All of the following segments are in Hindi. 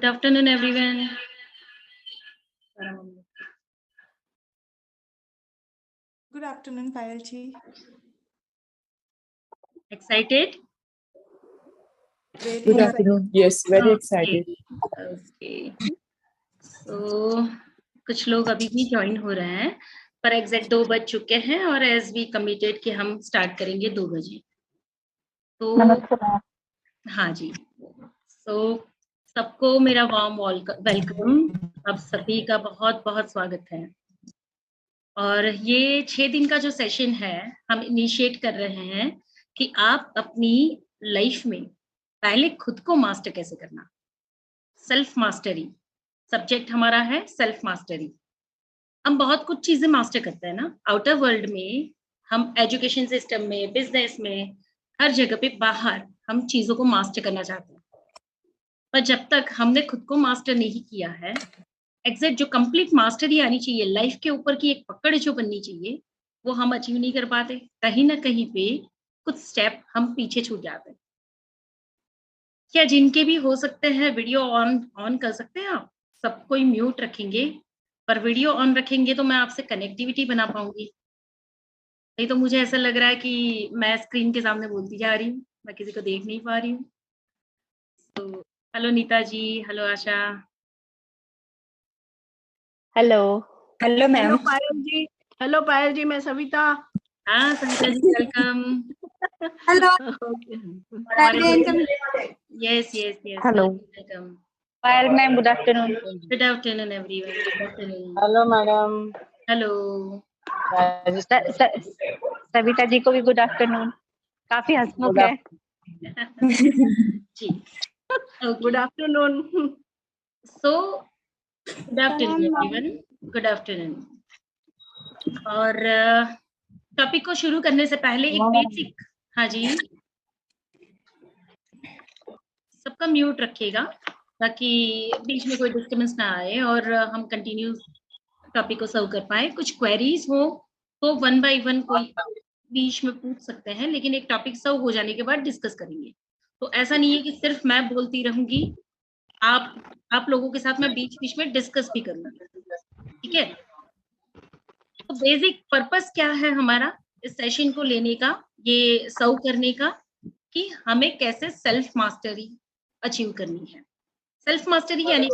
afternoon, everyone. Good afternoon, Payal ji. Excited? Very Good afternoon. Yes, very excited. Okay. So कुछ लोग अभी भी ज्वाइन हो रहे हैं, पर एग्जैक्ट 2 बज चुके हैं और एज वी कमिटेड कि हम स्टार्ट करेंगे 2 बजे। तो हाँ जी। So सबको मेरा वार्म वेलकम। आप सभी का बहुत बहुत स्वागत है। और ये 6 दिन का जो सेशन है, हम इनिशिएट कर रहे हैं कि आप अपनी लाइफ में पहले खुद को मास्टर कैसे करना, सेल्फ मास्टरी। सब्जेक्ट हमारा है सेल्फ मास्टरी। हम बहुत कुछ चीजें मास्टर करते हैं ना आउटर वर्ल्ड में, हम एजुकेशन सिस्टम में, बिजनेस में, हर जगह पे बाहर हम चीजों को मास्टर करना चाहते हैं, पर जब तक हमने खुद को मास्टर नहीं किया है, एग्जैक्ट जो कंप्लीट मास्टरी आनी चाहिए, लाइफ के ऊपर की एक पकड़ जो बननी चाहिए, वो हम अचीव नहीं कर पाते। कहीं ना कहीं पे कुछ स्टेप हम पीछे छूट जाते हैं। क्या जिनके भी हो सकते हैं वीडियो ऑन कर सकते हैं आप? सब कोई म्यूट रखेंगे, पर वीडियो ऑन रखेंगे तो मैं आपसे कनेक्टिविटी बना पाऊंगी। नहीं तो मुझे ऐसा लग रहा है कि मैं स्क्रीन के सामने बोलती जा रही हूँ, मैं किसी को देख नहीं पा रही हूँ। तो hello Nita ji, hello Asha. Hello hello ma'am. Hello Payal ji, मैं सविता। हाँ Savita ji, welcome. Hello yes yes yes, hello welcome. Payal ma'am, good afternoon. Good afternoon everyone, good afternoon. Hello madam. Hello. Savita ji को भी गुड आफ्टरनून। काफी हंसमुख है जी। Good afternoon. So good afternoon everyone, good afternoon. और टॉपिक को शुरू करने से पहले एक बेसिक, हाँ जी, सबका म्यूट रखिएगा ताकि बीच में कोई डिस्टर्बेंस ना आए और हम कंटिन्यू टॉपिक को सर्व कर पाए। कुछ क्वेरीज हो तो 1 बाय 1 कोई बीच में पूछ सकते हैं, लेकिन एक टॉपिक सर्व हो जाने के बाद डिस्कस करेंगे। तो ऐसा नहीं है कि सिर्फ मैं बोलती रहूंगी, आप लोगों के साथ मैं बीच बीच में डिस्कस भी करूंगी, ठीक है? तो बेसिक पर्पस क्या है हमारा इस सेशन को लेने का, ये सर्व करने का, कि हमें कैसे सेल्फ मास्टरी अचीव करनी है। सेल्फ मास्टरी यानी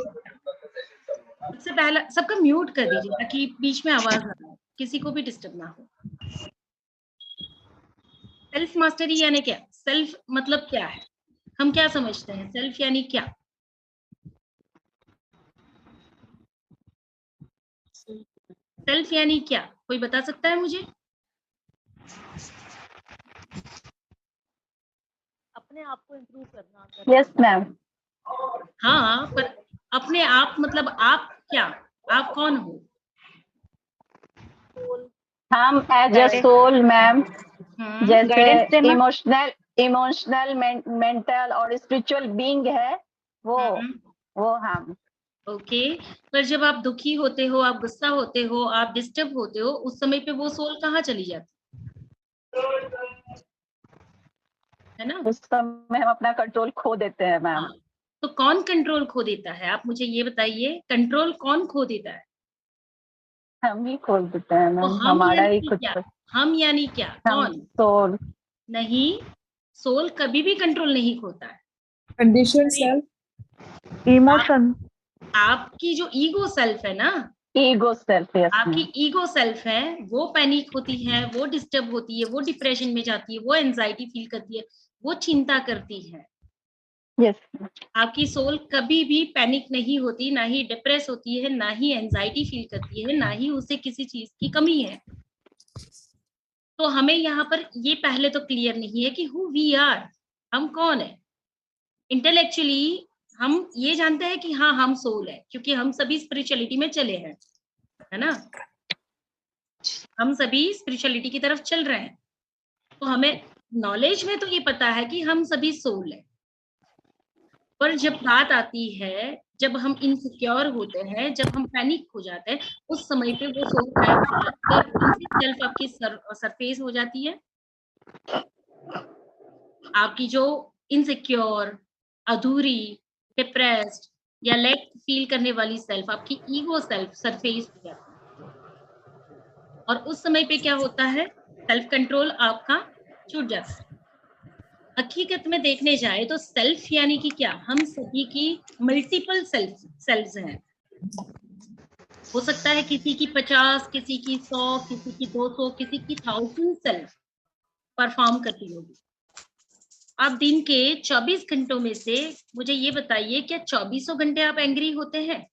सबसे पहला सबका म्यूट कर दीजिए ताकि बीच में आवाज ना आए, किसी को भी डिस्टर्ब ना हो। सेल्फ मास्टरी यानी क्या? सेल्फ मतलब क्या है, हम क्या समझते हैं सेल्फ यानी क्या? सेल्फ यानी क्या, कोई बता सकता है मुझे? अपने आप को इम्प्रूव करना। Yes ma'am. हाँ, पर अपने आप मतलब आप क्या, आप कौन हो? हम एज अ सोल मैम, जैसे इमोशनल मेंटल और स्पिरिचुअल बीइंग है वो हम। ओके, पर जब आप दुखी होते हो, आप गुस्सा होते हो, आप डिस्टर्ब होते हो, उस समय पे वो सोल कहाँ चली जाती है ना? उस समय हम अपना कंट्रोल खो देते हैं मैम। हाँ, तो कौन कंट्रोल खो देता है? आप मुझे ये बताइए, कंट्रोल कौन खो देता है? हम ही खो देते हैं तो मैम, हम हमारा ही यानी खुद क्या? हम यानी क्या, हम कौन? सोल नहीं, सोल कभी भी कंट्रोल नहीं खोता है। कंडीशन सेल्फ, इमोशन, आपकी जो ईगो सेल्फ है ना, ईगो सेल्फ, आपकी ईगो सेल्फ है, वो पैनिक होती है, वो डिस्टर्ब होती है, वो डिप्रेशन में जाती है, वो एंजाइटी फील करती है, वो चिंता करती है। यस। आपकी सोल कभी भी पैनिक नहीं होती, ना ही डिप्रेस होती है, ना ही एंजाइटी फील करती है, ना ही उसे किसी चीज की कमी है। तो हमें यहाँ पर ये पहले तो क्लियर नहीं है कि हु वी आर, हम कौन है। इंटेलेक्चुअली हम ये जानते हैं कि हाँ हम सोल है, क्योंकि हम सभी स्पिरिचुअलिटी में चले हैं, है ना? हम सभी स्पिरिचुअलिटी की तरफ चल रहे हैं, तो हमें नॉलेज में तो ये पता है कि हम सभी सोल है। पर जब बात आती है, जब हम इनसिक्योर होते हैं, जब हम पैनिक हो जाते हैं, उस समय पे वो सोल गायब हो जाती है और कौन सी सेल्फ आपकी सरफेस हो जाती है? आपकी जो इनसिक्योर, अधूरी, डिप्रेस्ड, या लैक फील करने वाली सेल्फ, आपकी ईगो सेल्फ सरफेस हो जाती है। और उस समय पे क्या होता है, सेल्फ कंट्रोल आपका छूट जाता है। हकीकत में देखने जाए तो सेल्फ यानी कि क्या, हम सभी की मल्टीपल सेल्फ्स हैं। हो सकता है किसी की 50, किसी की 100, किसी की 200, किसी की 1000 सेल्फ परफॉर्म करती होगी। आप दिन के 24 घंटों में से मुझे ये बताइए, क्या 24 घंटे आप एंग्री होते हैं?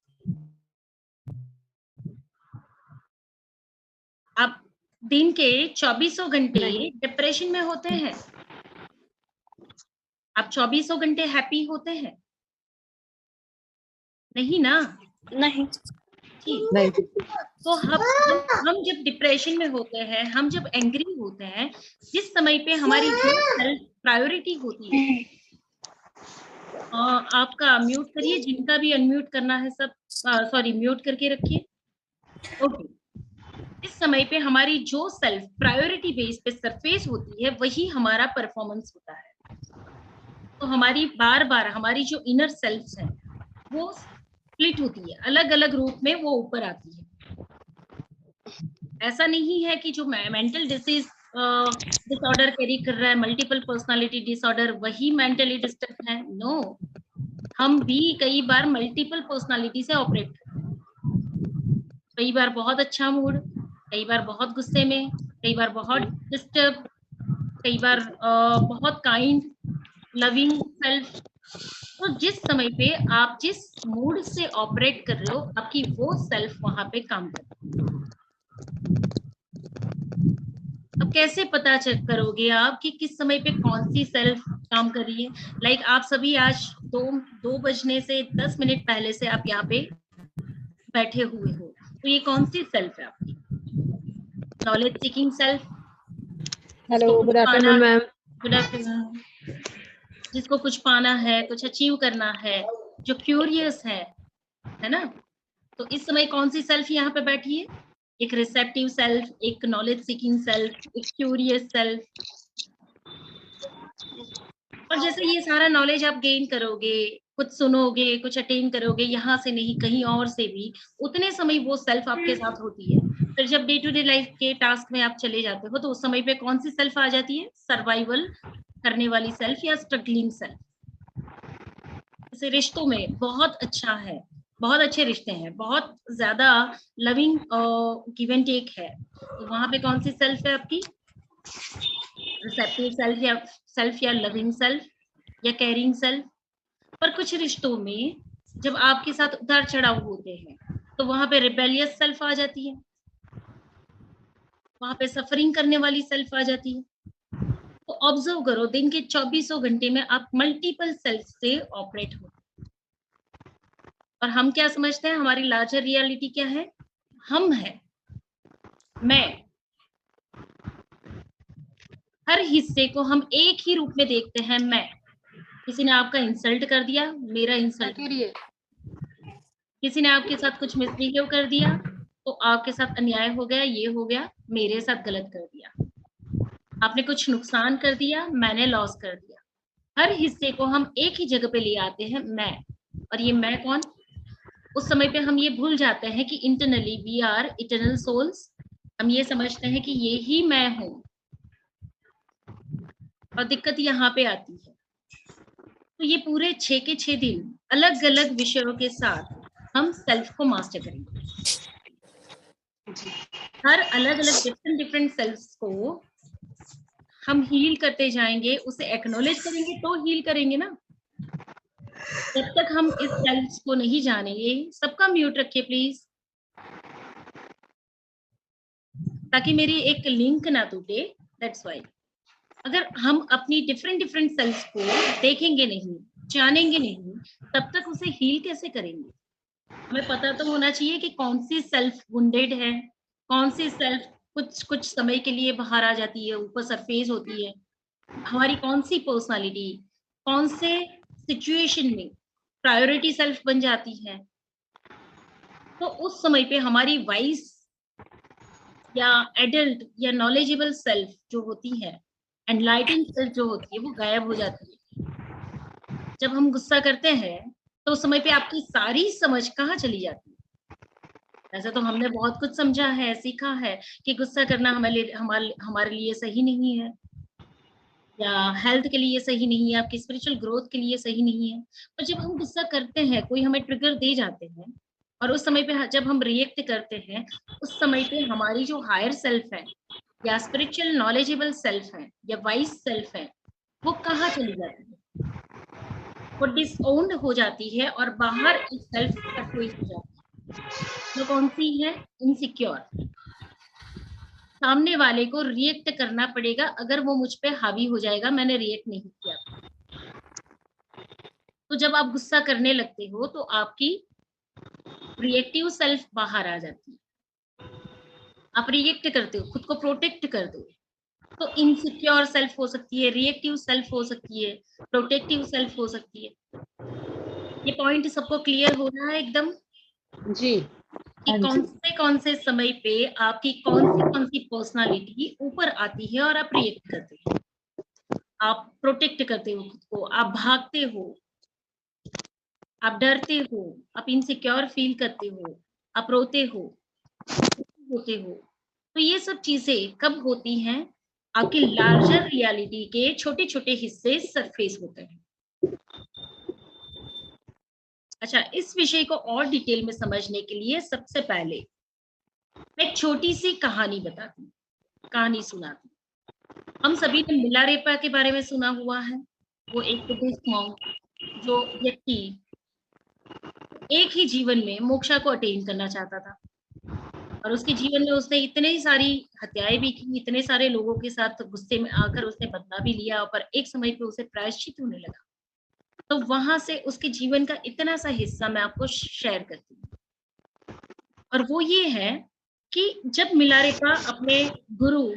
आप दिन के 24 घंटे डिप्रेशन में होते हैं? आप 24 घंटे हैप्पी होते हैं? नहीं ना? नहीं। ठीक। नहीं, तो हम जब डिप्रेशन में होते हैं, हम जब एंग्री होते हैं, जिस समय पे हमारी जो सेल्फ प्रायोरिटी होती है, आपका म्यूट करिए, जिनका भी अनम्यूट करना है सब, सॉरी म्यूट करके रखिए। ओके। इस समय पे हमारी जो सेल्फ प्रायोरिटी बेस पे सरफेस होती है, वही हमारा परफॉर्मेंस होता है। तो हमारी बार बार हमारी जो इनर सेल्फ्स हैं वो स्प्लिट होती है, अलग अलग रूप में वो ऊपर आती है। ऐसा नहीं है कि जो मेंटल डिसऑर्डर कैरी कर रहा है, मल्टीपल पर्सनालिटी डिसऑर्डर, वही मेंटली डिस्टर्ब है। नो, हम भी कई बार मल्टीपल पर्सनालिटी से ऑपरेट करते हैं। कई बार बहुत अच्छा मूड, कई बार बहुत गुस्से में, कई बार बहुत डिस्टर्ब, कई बार बहुत काइंड लविंग सेल्फ। तो जिस समय पे आप जिस मूड से ऑपरेट कर रहे हो, आपकी वो सेल्फ वहां पे काम कर रही है। अब कैसे पता चेक करोगे आप कि किस समय पे कौन सी सेल्फ काम कर रही है? लाइक आप सभी आज 2 बजने से 10 मिनट पहले से आप यहाँ पे बैठे हुए हो, तो ये कौन सी सेल्फ है आपकी? Knowledge seeking self. Hello, good afternoon ma'am. Good afternoon. जिसको कुछ पाना है, कुछ अचीव करना है, जो क्यूरियस है ना? तो इस समय कौन सी सेल्फ यहाँ पे बैठी है? एक रिसेप्टिव सेल्फ, एक नॉलेज सीकिंग सेल्फ, एक क्यूरियस सेल्फ। और जैसे ये सारा नॉलेज आप गेन करोगे, कुछ सुनोगे, कुछ अटेन करोगे, यहाँ से नहीं कहीं और से भी, उतने समय वो सेल्फ आपके साथ होती है। फिर जब डे टू डे लाइफ के टास्क में आप चले जाते हो, तो उस समय पे कौन सी सेल्फ आ जाती है? सर्वाइवल करने वाली सेल्फ या स्ट्रगलिंग सेल्फ। जैसे रिश्तों में बहुत अच्छा है, बहुत अच्छे रिश्ते हैं, बहुत ज्यादा लविंग गिव एंड टेक है, तो वहां पे कौन सी सेल्फ है आपकी? रिसेप्टिव सेल्फ या लविंग सेल्फ या केयरिंग सेल्फ। पर कुछ रिश्तों में जब आपके साथ उतार चढ़ाव होते हैं, तो वहां पे रिबेलियस सेल्फ आ जाती है, वहां पे सफरिंग करने वाली सेल्फ आ जाती है। तो ऑब्जर्व करो, दिन के 24 घंटे में आप मल्टीपल सेल्फ से ऑपरेट हो। और हम क्या समझते हैं, हमारी लार्जर रियलिटी क्या है? हम है, मैं। हर हिस्से को हम एक ही रूप में देखते हैं, मैं। किसी ने आपका इंसल्ट कर दिया, मेरा इंसल्ट। किसी ने आपके साथ कुछ मिसबिहेव कर दिया, तो आपके साथ अन्याय हो गया, ये हो गया, मेरे साथ गलत कर दिया। आपने कुछ नुकसान कर दिया, मैंने लॉस कर दिया। हर हिस्से को हम एक ही जगह पे ले आते हैं, मैं। और ये मैं कौन? उस समय पे हम ये भूल जाते हैं कि internally we are eternal souls. हम ये समझते हैं कि ये ही मैं हूं। और दिक्कत यहाँ पे आती है। तो ये पूरे 6 के 6 दिन अलग अलग विषयों के साथ हम सेल्फ को मास्टर करेंगे। हर अलग अलग डिफरेंट सेल्फ्स को हम हील करते जाएंगे, उसे एक्नॉलेज करेंगे तो हील करेंगे ना। जब तक हम इस सेल्फ्स को नहीं जानेंगे, सबका म्यूट रखिए प्लीज, ताकि मेरी एक लिंक ना टूटे। दैट्स व्हाई अगर हम अपनी डिफरेंट सेल्फ्स को देखेंगे नहीं, जानेंगे नहीं, तब तक उसे हील कैसे करेंगे? हमें पता तो होना चाहिए कि कौन सी सेल्फ वुंडेड है, कौन सी सेल्फ कुछ समय के लिए बाहर आ जाती है, ऊपर सरफेस होती है। हमारी कौन सी पर्सनालिटी कौन से सिचुएशन में प्रायोरिटी सेल्फ बन जाती है। तो उस समय पे हमारी वाइस या एडल्ट या नॉलेजेबल सेल्फ जो होती है, एनलाइटेंड सेल्फ जो होती है, वो गायब हो जाती है। जब हम गुस्सा करते हैं तो उस समय पे आपकी सारी समझ कहाँ चली जाती है? ऐसा तो हमने बहुत कुछ समझा है, सीखा है कि गुस्सा करना हमारे लिए सही नहीं है, या हेल्थ के लिए सही नहीं है, आपकी स्पिरिचुअल ग्रोथ के लिए सही नहीं है। पर जब हम गुस्सा करते हैं, कोई हमें ट्रिगर दे जाते हैं और उस समय पे जब हम रिएक्ट करते हैं, उस समय पे हमारी जो हायर सेल्फ है या स्पिरिचुअल नॉलेजेबल सेल्फ है या वाइज सेल्फ है, वो कहाँ चली जाती है? वो डिसओन्ड हो जाती है और बाहर एक सेल्फ का चॉइस हो जाती है। वो कौन सी है? इनसिक्योर। सामने वाले को रिएक्ट करना पड़ेगा, अगर वो मुझ पे हावी हो जाएगा, मैंने रिएक्ट नहीं किया। तो जब आप गुस्सा करने लगते हो तो आपकी रिएक्टिव सेल्फ बाहर आ जाती है, आप रिएक्ट करते हो, खुद को प्रोटेक्ट करते हो। तो इनसिक्योर सेल्फ हो सकती है, रिएक्टिव सेल्फ हो सकती है, प्रोटेक्टिव सेल्फ हो सकती है। ये पॉइंट सबको क्लियर हो रहा है एकदम? जी। कि कौन से समय पे आपकी कौन सी पर्सनालिटी ऊपर आती है और आप रिएक्ट करते हो, आप प्रोटेक्ट करते हो खुद को, आप भागते हो, आप डरते हो, आप इनसिक्योर फील करते हो, आप रोते हो, होते हो। तो ये सब चीजें कब होती हैं? आपकी लार्जर रियलिटी के छोटे छोटे हिस्से सरफेस होते हैं। अच्छा, इस विषय को और डिटेल में समझने के लिए सबसे पहले मैं एक छोटी सी कहानी बताती हूँ, कहानी सुनाती हूँ। हम सभी ने मिलारेपा के बारे में सुना हुआ है। वो एक बुद्धिस्ट मॉन्क, जो व्यक्ति एक ही जीवन में मोक्षा को अटेन करना चाहता था, और उसके जीवन में उसने इतनी सारी हत्याएं भी की, इतने सारे लोगों के साथ गुस्से में आकर उसने बदला भी लिया, पर एक समय पे उसे प्रायश्चित होने लगा। तो वहां से उसके जीवन का इतना सा हिस्सा मैं आपको शेयर करती हूँ, और वो ये है कि जब मिलारेपा अपने गुरु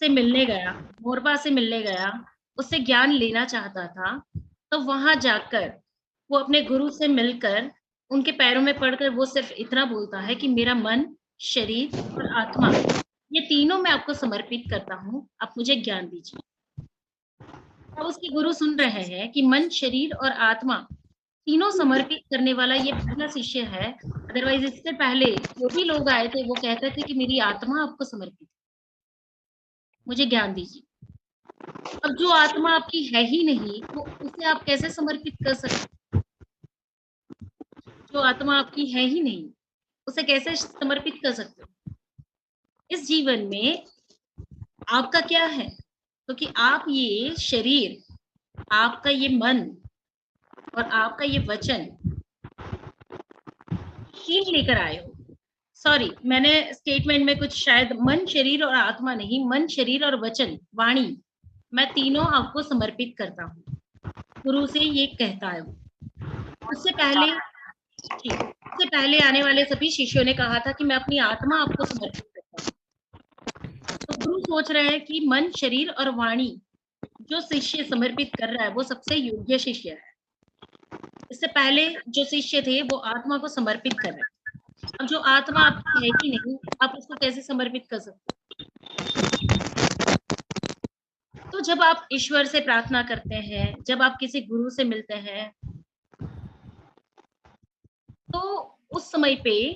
से मिलने गया, मोरपा से मिलने गया, उससे ज्ञान लेना चाहता था, तो वहां जाकर वो अपने गुरु से मिलकर उनके पैरों में पड़कर वो सिर्फ इतना बोलता है कि मेरा मन, शरीर और आत्मा, ये तीनों मैं आपको समर्पित करता हूँ, आप मुझे ज्ञान दीजिए। तो उसके गुरु सुन रहे हैं कि मन, शरीर और आत्मा तीनों समर्पित करने वाला ये पहला शिष्य है। अदरवाइज इससे पहले जो भी लोग आए थे वो कहते थे कि मेरी आत्मा आपको समर्पित, मुझे ज्ञान दीजिए। अब जो आत्मा आपकी है ही नहीं, तो उसे आप कैसे समर्पित कर सकते? जो आत्मा आपकी है ही नहीं, उसे कैसे समर्पित कर सकते हो? इस जीवन में आपका क्या है? क्योंकि आप ये शरीर, आपका ये मन और आपका ये वचन तीन लेकर आए हो। सॉरी, मैंने स्टेटमेंट में कुछ शायद मन, शरीर और आत्मा नहीं, मन, शरीर और वचन, वाणी, मैं तीनों आपको समर्पित करता हूँ, गुरु से ये कहता है वो। उससे पहले आने वाले सभी शिष्यों ने कहा था कि मैं अपनी आत्मा आपको समर्पित करता हूँ। तो गुरु सोच रहे हैं कि मन, शरीर और वाणी जो शिष्य समर्पित कर रहा है वो सबसे योग्य शिष्य है। इससे पहले जो शिष्य थे वो आत्मा को समर्पित कर रहे हैं। अब जो आत्मा आपकी है ही नहीं, आप उसको कैसे समर्पित कर सकते? तो जब आप ईश्वर से प्रार्थना करते हैं, जब आप किसी गुरु से मिलते हैं, तो उस समय पे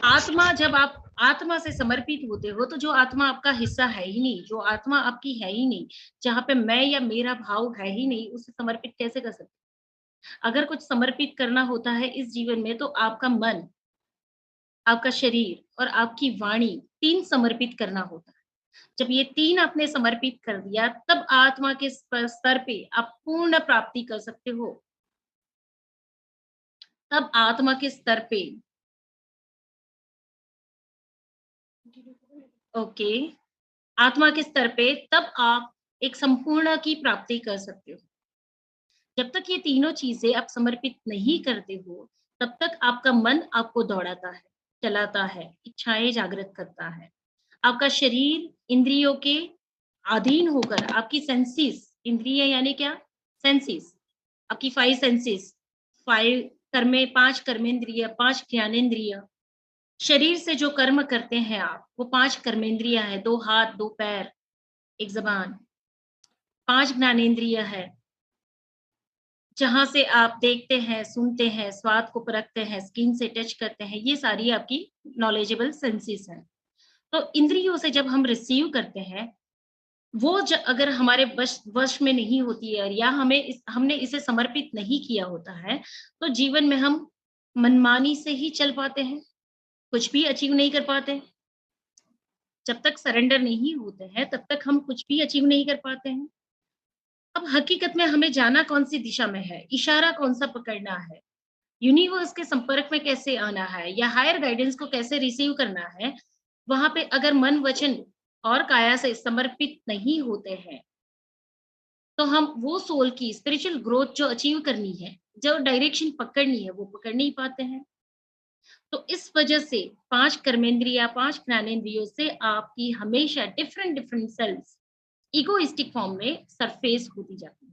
आत्मा, जब आप आत्मा से समर्पित होते हो, तो जो आत्मा आपका हिस्सा है ही नहीं, जो आत्मा आपकी है ही नहीं, जहाँ पे मैं या मेरा भाव है ही नहीं, उसे समर्पित कैसे कर सकते? अगर कुछ समर्पित करना होता है इस जीवन में, तो आपका मन, आपका शरीर और आपकी वाणी, तीन समर्पित करना होता है। जब ये तीन आपने समर्पित कर दिया, तब आत्मा के स्तर पे आप पूर्ण प्राप्ति कर सकते हो। तब आत्मा के स्तर पे ओके, आत्मा के स्तर पे तब आप एक संपूर्ण की प्राप्ति कर सकते हो। जब तक ये तीनों चीजें आप समर्पित नहीं करते हो, तब तक आपका मन आपको दौड़ाता है, चलाता है, इच्छाएं जागृत करता है। आपका शरीर इंद्रियों के अधीन होकर, आपकी सेंसेस, इंद्रिय यानी क्या? सेंसेस, आपकी 5 सेंसेस, 5 कर्मे, 5 कर्मेंद्रिय, 5 ज्ञानेंद्रिय, शरीर से जो कर्म करते हैं आप, वो 5 कर्मेंद्रिय है, 2 हाथ, 2 पैर, 1 ज़बान, 5 ज्ञानेंद्रिय है, जहां से आप देखते हैं, सुनते हैं, स्वाद को परखते हैं, स्किन से टच करते हैं, ये सारी आपकी नॉलेजेबल सेंसेस हैं। तो इंद्रियों से जब हम रिसीव करते हैं, वो अगर हमारे वश में नहीं होती है या हमने इसे समर्पित नहीं किया होता है, तो जीवन में हम मनमानी से ही चल पाते हैं, कुछ भी अचीव नहीं कर पाते। जब तक सरेंडर नहीं होते हैं, तब तक हम कुछ भी अचीव नहीं कर पाते हैं। अब हकीकत में हमें जाना कौन सी दिशा में है, इशारा कौन सा पकड़ना है, यूनिवर्स के संपर्क में कैसे आना है या हायर गाइडेंस को कैसे रिसीव करना है, वहां पे अगर मन, वचन और काया से समर्पित नहीं होते हैं, तो हम वो सोल की स्पिरिचुअल ग्रोथ जो अचीव करनी है, जो डायरेक्शन पकड़नी है, वो पकड़ नहीं पाते हैं। तो इस वजह से 5 कर्मेंद्रिय, 5 ज्ञानेंद्रियों से आपकी हमेशा different different cells egoistic form में सरफेस होती जाती है।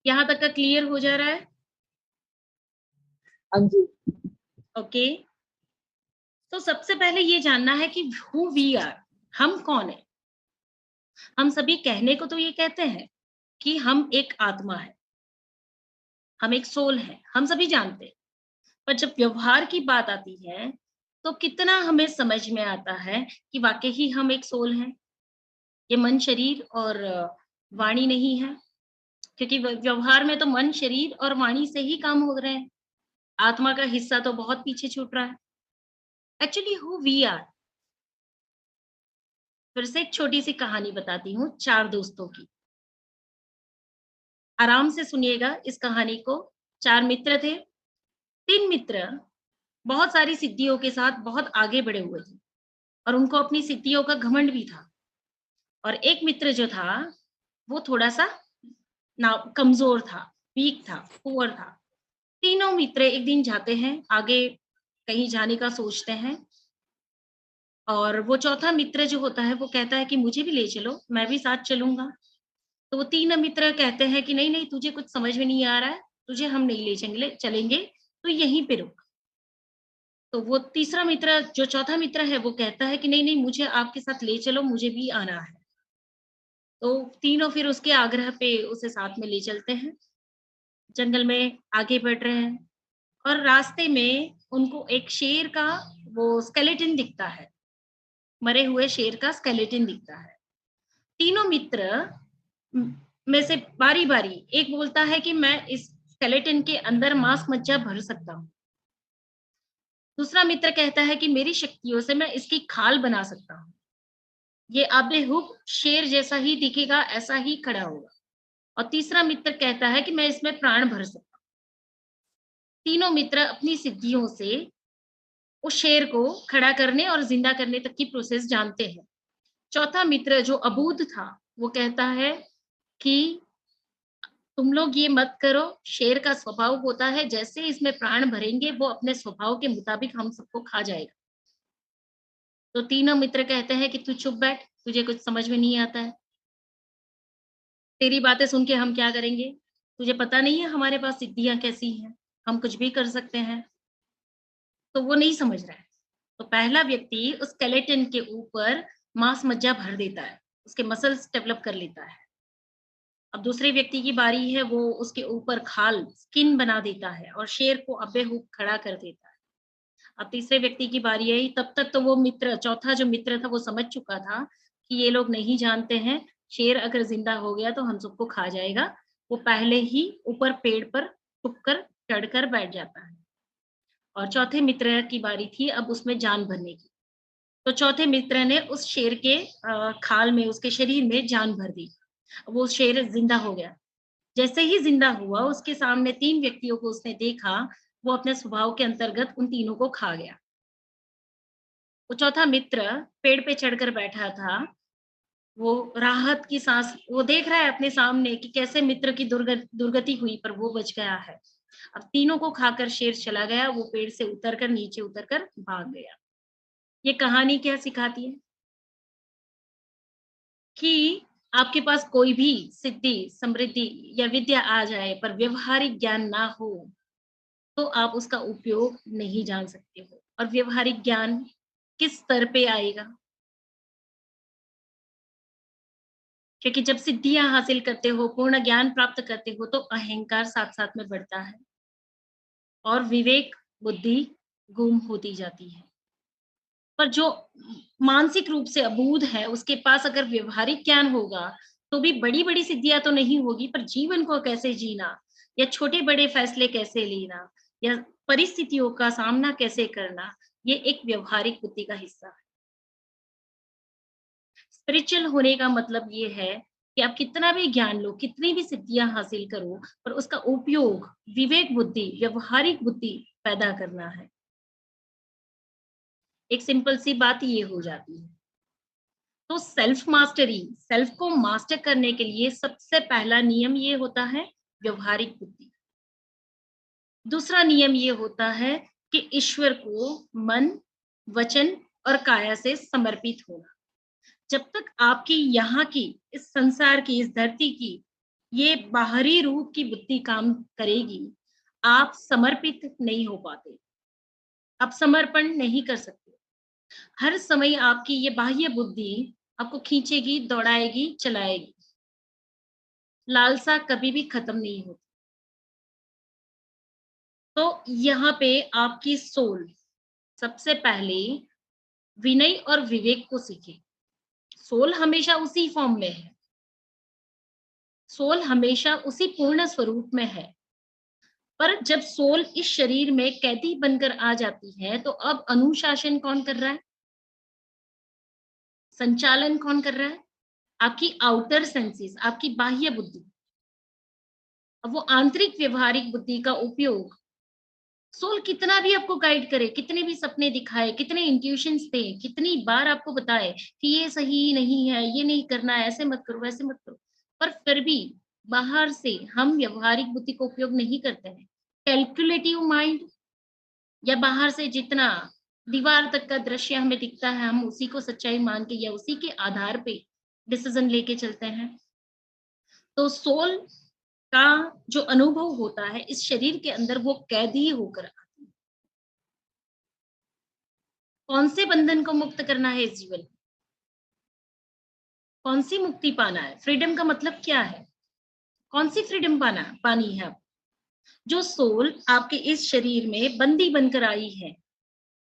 यहाँ तक का क्लियर हो जा रहा है? हाँ जी। ओके। तो सबसे पहले ये जानना है कि हु वी आर, हम कौन है। हम सभी कहने को तो ये कहते हैं कि हम एक आत्मा है, हम एक सोल है, हम सभी जानते हैं। पर जब व्यवहार की बात आती है, तो कितना हमें समझ में आता है कि वाकई ही हम एक सोल हैं। ये मन, शरीर और वाणी नहीं है, क्योंकि व्यवहार में तो मन, शरीर और वाणी से ही काम हो रहे हैं। आत्मा का हिस्सा तो बहुत पीछे छूट रहा है। एक्चुअली हु वी आर, फिर से एक छोटी सी कहानी बताती हूँ 4 दोस्तों की। आराम से सुनिएगा इस कहानी को। 4 मित्र थे। 3 मित्र बहुत सारी सिद्धियों के साथ बहुत आगे बढ़े हुए थे और उनको अपनी सिद्धियों का घमंड भी था। और एक मित्र जो था, वो थोड़ा-सा कमज़ोर था, वीक था, पुअर था। तीनों मित्र एक दिन जाते हैं, आगे कहीं जाने का सोचते हैं और वो चौथा मित्र जो होता है, वो कहता है कि मुझे भी ले चलो, मैं भी साथ चलूँगा। तो वो 3 मित्र कहते हैं कि नहीं-नहीं, तुझे कुछ समझ में नहीं आ रहा है, तुझे हम नहीं ले चलेंगे, तो यहीं पे रुक। तो वो तीसरा मित्र, जो चौथा मित्र है, वो कहता है कि नहीं-नहीं, मुझे आपके साथ ले चलो, मुझे भी आना है। तो तीनों फिर उसके आग्रह पे उसे साथ में ले चलते हैं। जंगल में आगे बढ़ रहे हैं और रास्ते में उनको एक शेर का वो स्केलेटन दिखता है, मरे हुए शेर का स्केलेटन दिखता है। तीनों मित्र में से बारी-बारी एक बोलता है कि मैं इस स्केलेटन के अंदर मांस मज्जा भर सकता हूँ। दूसरा मित्र कहता है कि मेरी शक्तियों से मैं इसकी खाल बना सकता हूँ। ये आबेहूब शेर जैसा ही दिखेगा, ऐसा ही खड़ा होगा। और तीसरा मित्र कहता है कि मैं इसमें प्राण भर सकता हूँ। तीनों मित्र अपनी सिद्धियों से उस शेर को खड़ा करने और जिंदा करने तक की प्रोसेस जानते हैं। चौथा मित्र जो अबूझ था, वो कहता है कि तुम लोग ये मत करो, शेर का स्वभाव होता है जैसे इसमें प्राण भरेंगे, वो अपने स्वभाव के मुताबिक हम सबको खा जाएगा। तो तीनों मित्र कहते हैं कि तू चुप बैठ, तुझे कुछ समझ में नहीं आता है। तेरी बातें सुन के हम क्या करेंगे? तुझे पता नहीं है हमारे पास सिद्धियाँ कैसी हैं, हम कुछ भी कर सकते हैं। तो वो नहीं समझ रहा है। तो पहला व्यक्ति उस स्केलेटन के ऊपर मांस मज्जा भर देता है, उसके मसल्स डेवलप कर लेता है। अब दूसरे व्यक्ति की बारी है, वो उसके ऊपर खाल, स्किन बना देता है और शेर को अब्बे-हूब खड़ा कर देता है। अब तीसरे व्यक्ति की बारी आई, तब तक तो वो मित्र, चौथा जो मित्र था, वो समझ चुका था कि ये लोग नहीं जानते हैं, शेर अगर ज़िंदा हो गया तो हम सबको खा जाएगा। वो पहले ही ऊपर पेड़ पर छुप कर चढ़कर बैठ जाता है। और चौथे मित्र की बारी थी अब उसमें जान भरने की। तो चौथे मित्र ने उस शेर के खाल में, उसके शरीर में जान भर दी। वो शेर ज़िंदा हो गया। जैसे ही ज़िंदा हुआ, उसके सामने 3 व्यक्तियों को उसने देखा, वो अपने स्वभाव के अंतर्गत उन तीनों को खा गया। वो चौथा मित्र पेड़ पे चढ़कर बैठा था, वो राहत की साँस वो देख रहा है अपने सामने कि कैसे मित्र की दुर्गति हुई, पर वो बच गया है। अब तीनों को खाकर शेर चला गया, वो पेड़ से उतरकर नीचे उतरकर भाग गया। ये कहानी क्या सिखाती है? कि आपके पास कोई भी सिद्धि, समृद्धि या विद्या आ जाए, पर व्यावहारिक ज्ञान ना हो, तो आप उसका उपयोग नहीं जान सकते हो। और व्यावहारिक ज्ञान किस स्तर पे आएगा? क्योंकि जब सिद्धियां हासिल करते हो, पूर्ण ज्ञान प्राप्त करते हो, तो अहंकार साथ साथ में बढ़ता है और विवेक बुद्धि गुम होती जाती है। पर जो मानसिक रूप से अबूझ है, उसके पास अगर व्यवहारिक ज्ञान होगा तो भी बड़ी बड़ी सिद्धियां तो नहीं होगी, पर जीवन को कैसे जीना या छोटे बड़े फैसले कैसे लेना या परिस्थितियों का सामना कैसे करना, ये एक व्यवहारिक बुद्धि का हिस्सा है। स्पिरिचुअल होने का मतलब ये है कि आप कितना भी ज्ञान लो, कितनी भी सिद्धियां हासिल करो, पर उसका उपयोग विवेक बुद्धि, व्यवहारिक बुद्धि पैदा करना है। एक सिंपल सी बात ये हो जाती है। तो सेल्फ मास्टरी, सेल्फ को मास्टर करने के लिए सबसे पहला नियम ये होता है व्यवहारिक बुद्धि। दूसरा नियम ये होता है कि ईश्वर को मन, वचन और काया से समर्पित होना। जब तक आपकी यहाँ की, इस संसार की, इस धरती की ये बाहरी रूप की बुद्धि काम करेगी, आप समर्पित नहीं हो पाते, आप समर्पण नहीं कर सकते। हर समय आपकी ये बाह्य बुद्धि आपको खींचेगी, दौड़ाएगी, चलाएगी। लालसा कभी भी खत्म नहीं होती। तो यहाँ पे आपकी सोल सबसे पहले विनय और विवेक को सीखे। सोल हमेशा उसी फॉर्म में है, सोल हमेशा उसी पूर्ण स्वरूप में है। पर जब सोल इस शरीर में कैदी बनकर आ जाती है, तो अब अनुशासन कौन कर रहा है, संचालन कौन कर रहा है? आपकी आउटर सेंसेस, आपकी बाह्य बुद्धि। अब वो आंतरिक व्यवहारिक बुद्धि का उपयोग सोल कितना भी आपको गाइड करे, कितने भी सपने दिखाए, कितने इंट्यूशंस दे, कितनी बार आपको बताए कि ये सही नहीं है, ये नहीं करना है, ऐसे मत करो, वैसे मत करो, पर फिर भी बाहर से हम व्यवहारिक बुद्धि का उपयोग नहीं करते हैं। कैलकुलेटिव माइंड, या बाहर से जितना दीवार तक का दृश्य हमें दिखता है, हम उसी को सच्चाई मान के या उसी के आधार पे डिसीजन लेके चलते हैं। तो सोल का जो अनुभव होता है इस शरीर के अंदर, वो कैदी होकर आती है। कौन से बंधन को मुक्त करना है इस जीवन में, कौन सी मुक्ति पाना है, फ्रीडम का मतलब क्या है, कौन सी फ्रीडम पानी है आप? जो सोल आपके इस शरीर में बंदी बनकर आई है,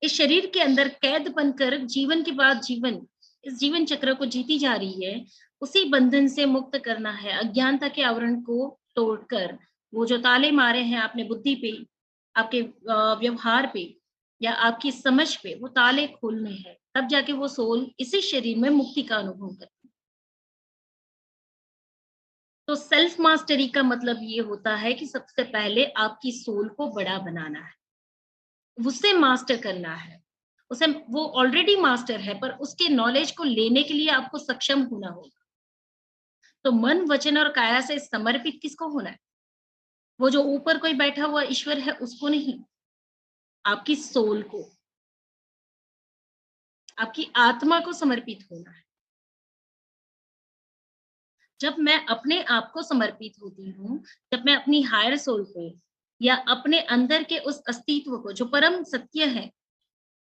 इस शरीर के अंदर कैद बनकर जीवन के बाद जीवन, इस जीवन चक्र को जीती जा रही है, उसी बंधन से मुक्त करना है। अज्ञानता के आवरण को तोड़कर, वो जो ताले मारे हैं आपने बुद्धि पे, आपके व्यवहार पे या आपकी समझ पे, वो ताले खोलने हैं। तब जाके वो सोल इसी शरीर में मुक्ति का अनुभव करती है। तो सेल्फ मास्टरी का मतलब ये होता है कि सबसे पहले आपकी सोल को बड़ा बनाना है, उससे मास्टर करना है। उसे, वो ऑलरेडी मास्टर है, पर उसके नॉलेज को लेने के लिए आपको सक्षम होना होगा। तो मन, वचन और काया से समर्पित किसको होना है? वो जो ऊपर कोई बैठा हुआ ईश्वर है उसको नहीं, आपकी सोल को, आपकी आत्मा को समर्पित होना है। जब मैं अपने आप को समर्पित होती हूँ, जब मैं अपनी हायर सोल को या अपने अंदर के उस अस्तित्व को जो परम सत्य है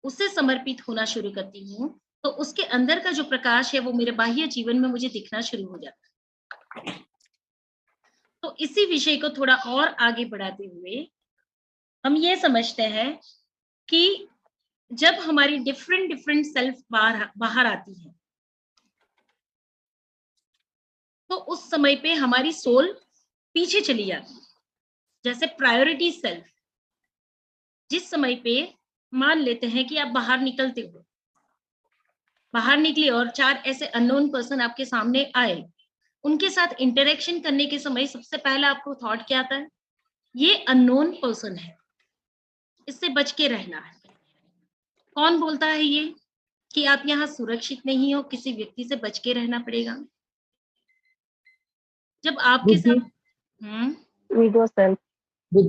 उससे समर्पित होना शुरू करती हूँ, तो उसके अंदर का जो प्रकाश है वो मेरे बाह्य जीवन में मुझे दिखना शुरू हो जाता है। तो इसी विषय को थोड़ा और आगे बढ़ाते हुए हम ये समझते हैं कि जब हमारी डिफरेंट डिफरेंट सेल्फ बाहर आती है, तो उस समय पे हमारी सोल पीछे चली जाती है। जैसे प्रायोरिटी सेल्फ, जिस समय पे मान लेते हैं कि आप बाहर निकलते हो, बाहर निकले और 4 ऐसे अननोन पर्सन आपके सामने आए, उनके साथ इंटरेक्शन करने के समय सबसे पहला आपको थॉट क्या आता है? ये अननोन पर्सन है, इससे बच के रहना है। कौन बोलता है ये कि आप यहाँ सुरक्षित नहीं हो, किसी व्यक्ति से बच के रहना पड़ेगा? जब आपके साथ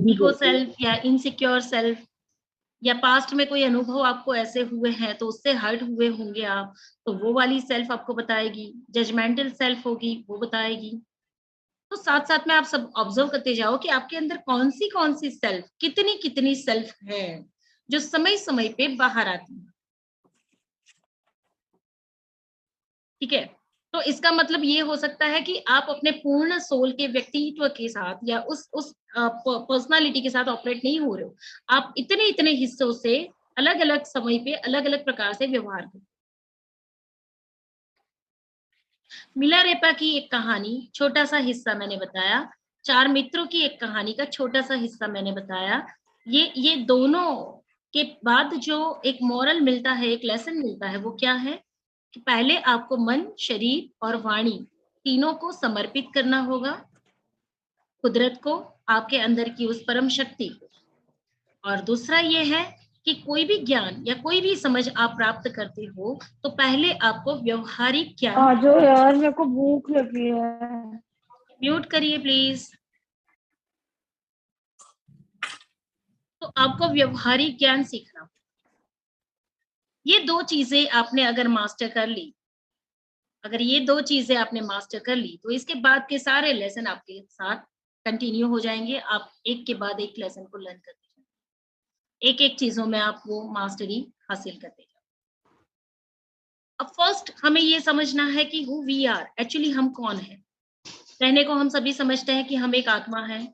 ईगो सेल्फ या इनसिक्योर सेल्फ या पास्ट में कोई अनुभव आपको ऐसे हुए हैं तो उससे हर्ट हुए होंगे आप, तो वो वाली सेल्फ आपको बताएगी। जजमेंटल सेल्फ होगी, वो बताएगी। तो साथ साथ में आप सब ऑब्जर्व करते जाओ कि आपके अंदर कौन सी सेल्फ, कितनी कितनी सेल्फ है जो समय समय पे बाहर आती है। ठीक है, तो इसका मतलब ये हो सकता है कि आप अपने पूर्ण सोल के व्यक्तित्व के साथ या उस पर्सनालिटी के साथ ऑपरेट नहीं हो रहे हो। आप इतने इतने हिस्सों से अलग अलग समय पे अलग अलग प्रकार से व्यवहार करो। मिलारेपा की एक कहानी छोटा सा हिस्सा मैंने बताया, चार मित्रों की एक कहानी का छोटा सा हिस्सा मैंने बताया। ये दोनों के बाद जो एक मॉरल मिलता है, एक लेसन मिलता है, वो क्या है कि पहले आपको मन, शरीर और वाणी तीनों को समर्पित करना होगा, कुदरत को, आपके अंदर की उस परम शक्ति को। और दूसरा ये है कि कोई भी ज्ञान या कोई भी समझ आप प्राप्त करते हो तो पहले आपको व्यवहारिक ज्ञान। आ जाओ यार, मेरे को भूख लगी है। म्यूट करिए प्लीज। तो आपको व्यवहारिक ज्ञान सीखना। ये दो चीजें आपने अगर मास्टर कर ली, अगर ये दो चीजें आपने मास्टर कर ली तो इसके बाद के सारे लेसन आपके साथ कंटिन्यू हो जाएंगे। आप एक के बाद एक लेसन को लर्न करते जाओ, एक एक चीजों में आप वो मास्टरी हासिल करते जाओ। अब फर्स्ट हमें ये समझना है कि हु वी आर, एक्चुअली हम कौन है। कहने को हम सभी समझते हैं कि हम एक आत्मा है,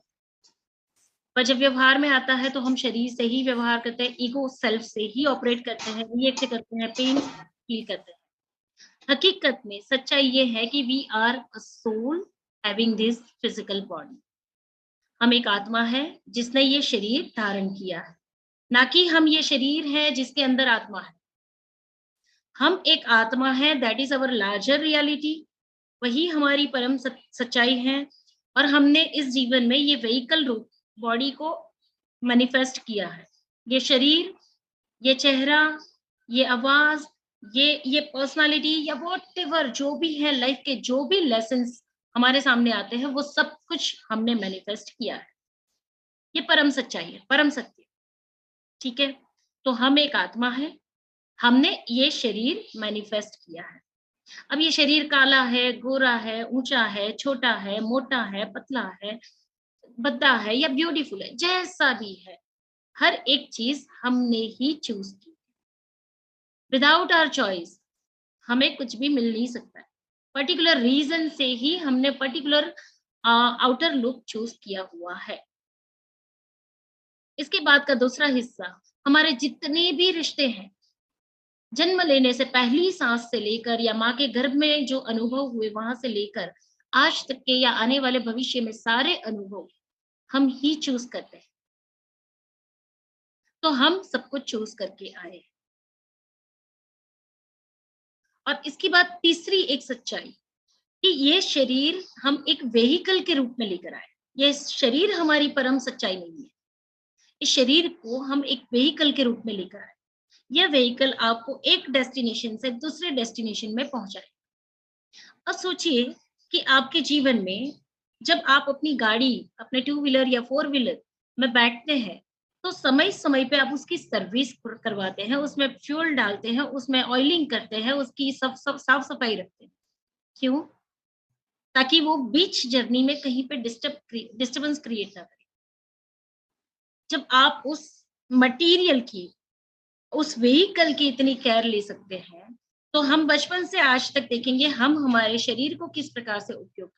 पर जब व्यवहार में आता है तो हम शरीर से ही व्यवहार करते हैं, ईगो सेल्फ से ही ऑपरेट करते हैं, रिएक्ट करते हैं, पेन फील करते हैं। हकीकत में सच्चाई ये है कि we are a soul having this physical body. हम एक आत्मा है जिसने ये शरीर धारण किया है, ना कि हम ये शरीर है जिसके अंदर आत्मा है। हम एक आत्मा है, that is our larger reality, वही हमारी परम सच्चाई है। और हमने इस जीवन में ये व्हीकल रूप बॉडी को मैनिफेस्ट किया है। ये शरीर, ये चेहरा, ये आवाज, ये पर्सनालिटी या व्हाटएवर जो भी है, लाइफ के जो भी लेसन्स हमारे सामने आते हैं वो सब कुछ हमने मैनिफेस्ट किया है। ये परम सच्चाई है, परम सत्य। ठीक है, तो हम एक आत्मा है, हमने ये शरीर मैनिफेस्ट किया है। अब ये शरीर काला है, गोरा है, ऊंचा है, छोटा है, मोटा है, पतला है, भद्दा है या ब्यूटीफुल है, जैसा भी है, हर एक चीज हमने ही चूज की। विदाउट आवर चॉइस हमें कुछ भी मिल नहीं सकता है। पर्टिकुलर रीजन से ही हमने पर्टिकुलर आउटर लुक चूज किया हुआ है। इसके बाद का दूसरा हिस्सा, हमारे जितने भी रिश्ते हैं, जन्म लेने से पहली सांस से लेकर या माँ के गर्भ में जो अनुभव हुए वहां से लेकर आज तक के या आने वाले भविष्य में सारे अनुभव हम ही चूज करते हैं। तो हम सब कुछ चूज करके आए। और इसके बाद तीसरी एक सच्चाई कि ये शरीर हम एक वेहिकल के रूप में लेकर आए। ये शरीर हमारी परम सच्चाई नहीं है। इस शरीर को हम एक वेहिकल के रूप में लेकर आए। यह वेहिकल आपको एक डेस्टिनेशन से दूसरे डेस्टिनेशन में पहुंचाए। अब सोचिए कि आपके जीवन में जब आप अपनी गाड़ी, अपने टू व्हीलर या फोर व्हीलर में बैठते हैं तो समय समय पे आप उसकी सर्विस करवाते हैं, उसमें फ्यूल डालते हैं, उसमें ऑयलिंग करते हैं, उसकी सब साफ सफाई रखते हैं। क्यों? ताकि वो बीच जर्नी में कहीं पे डिस्टर्बेंस क्रिएट ना करे। जब आप उस मटेरियल की, उस व्हीकल की इतनी केयर ले सकते हैं तो हम बचपन से आज तक देखेंगे हम हमारे शरीर को किस प्रकार से उपयोग।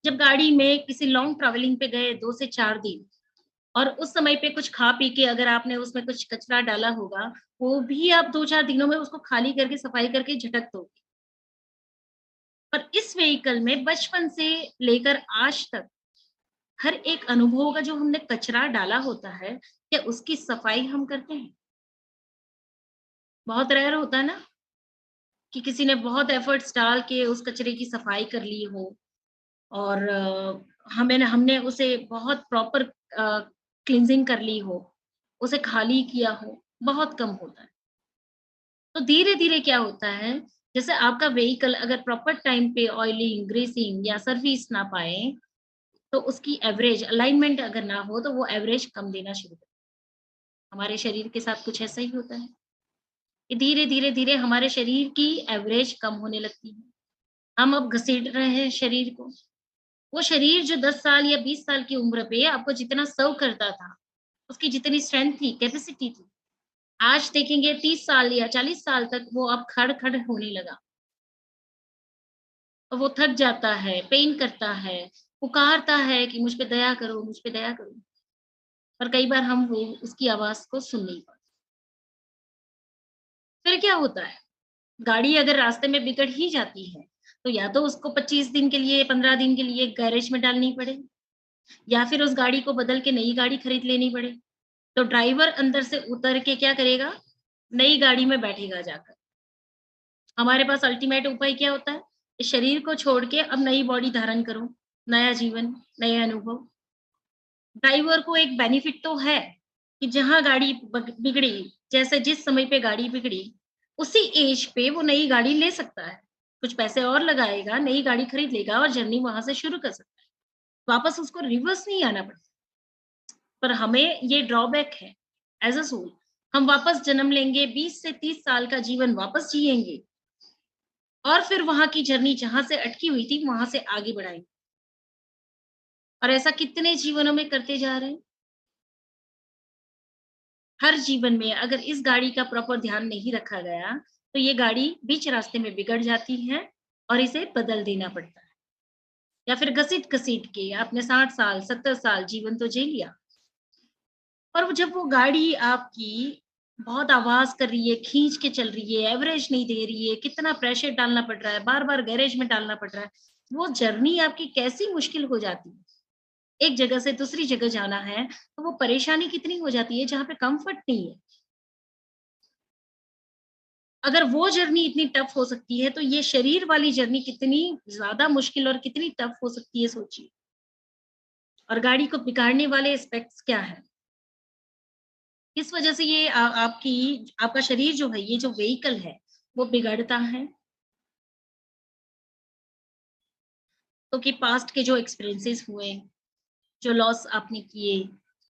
जब गाड़ी में किसी लॉन्ग ट्रैवलिंग पे गए 2 से 4 दिन और उस समय पे कुछ खा पी के अगर आपने उसमें कुछ कचरा डाला होगा, वो भी आप 2-4 दिनों में उसको खाली करके सफाई करके झटक दोगे। पर इस व्हीकल में बचपन से लेकर आज तक हर एक अनुभव का जो हमने कचरा डाला होता है, क्या उसकी सफाई हम करते हैं? बहुत रेयर होता है ना कि किसी ने बहुत एफर्ट्स डाल के उस कचरे की सफाई कर ली हो और हमने उसे बहुत प्रॉपर क्लींजिंग कर ली हो, उसे खाली किया हो, बहुत कम होता है। तो धीरे-धीरे क्या होता है, जैसे आपका व्हीकल अगर प्रॉपर टाइम पे ऑयलिंग, ग्रीसिंग या सर्विस ना पाए, तो उसकी एवरेज अलाइनमेंट अगर ना हो, तो वो एवरेज कम देना शुरू कर। हमारे शरीर के साथ कुछ ऐसा ही होता है कि धीरे-धीरे हमारे शरीर की एवरेज कम होने लगती है। हम अब घसीट रहे हैं शरीर को। वो शरीर जो 10 साल या 20 साल की उम्र पे आपको जितना सर्व करता था, उसकी जितनी स्ट्रेंथ थी, कैपेसिटी थी, आज देखेंगे 30 साल या 40 साल तक वो अब खड़-खड़ होने लगा। और वो थक जाता है, पेन करता है, पुकारता है कि मुझ पे दया करो, मुझ पे दया करो। पर कई बार हम वो उसकी आवाज को सुन नहीं पाते। फिर क्या होता है, गाड़ी अगर रास्ते में बिगड़ ही जाती है तो या तो उसको 25 दिन के लिए, 15 दिन के लिए गैरेज में डालनी पड़े, या फिर उस गाड़ी को बदल के नई गाड़ी खरीद लेनी पड़े। तो ड्राइवर अंदर से उतर के क्या करेगा, नई गाड़ी में बैठेगा जाकर। हमारे पास अल्टीमेट उपाय क्या होता है, इस शरीर को छोड़ के अब नई बॉडी धारण करो, नया जीवन, नए अनुभव। ड्राइवर को एक बेनिफिट तो है कि जहां गाड़ी बिगड़ी, जैसे जिस समय पे गाड़ी बिगड़ी, उसी एज पे वो नई गाड़ी ले सकता है, कुछ पैसे और लगाएगा, नई गाड़ी खरीद लेगा और जर्नी वहां से शुरू कर सकता है। वापस उसको रिवर्स नहीं आना पड़ता। पर हमें ये ड्रॉबैक है, एज अ सोल हम वापस जन्म लेंगे, 20 से 30 साल का जीवन वापस जिएंगे और फिर वहां की जर्नी जहां से अटकी हुई थी वहां से आगे बढ़ाएंगे। और ऐसा कितने जीवनों में करते जा रहे हैं। हर जीवन में अगर इस गाड़ी का प्रॉपर ध्यान नहीं रखा गया तो ये गाड़ी बीच रास्ते में बिगड़ जाती है और इसे बदल देना पड़ता है, या फिर घसीट घसीट के आपने 60 साल 70 साल जीवन तो जी लिया, पर जब वो गाड़ी आपकी बहुत आवाज कर रही है, खींच के चल रही है, एवरेज नहीं दे रही है, कितना प्रेशर डालना पड़ रहा है, बार बार गैरेज में डालना पड़ रहा है, वो जर्नी आपकी कैसी मुश्किल हो जाती है। एक जगह से दूसरी जगह जाना है तो वो परेशानी कितनी हो जाती है जहां पे कंफर्ट नहीं है। अगर वो जर्नी इतनी टफ हो सकती है तो ये शरीर वाली जर्नी कितनी ज्यादा मुश्किल और कितनी टफ हो सकती है, सोचिए। और गाड़ी को बिगाड़ने वाले एस्पेक्ट्स क्या है, किस वजह से ये आपका शरीर जो है, ये जो व्हीकल है वो बिगड़ता है। तो कि पास्ट के जो एक्सपीरियंसेस हुए, जो लॉस आपने किए,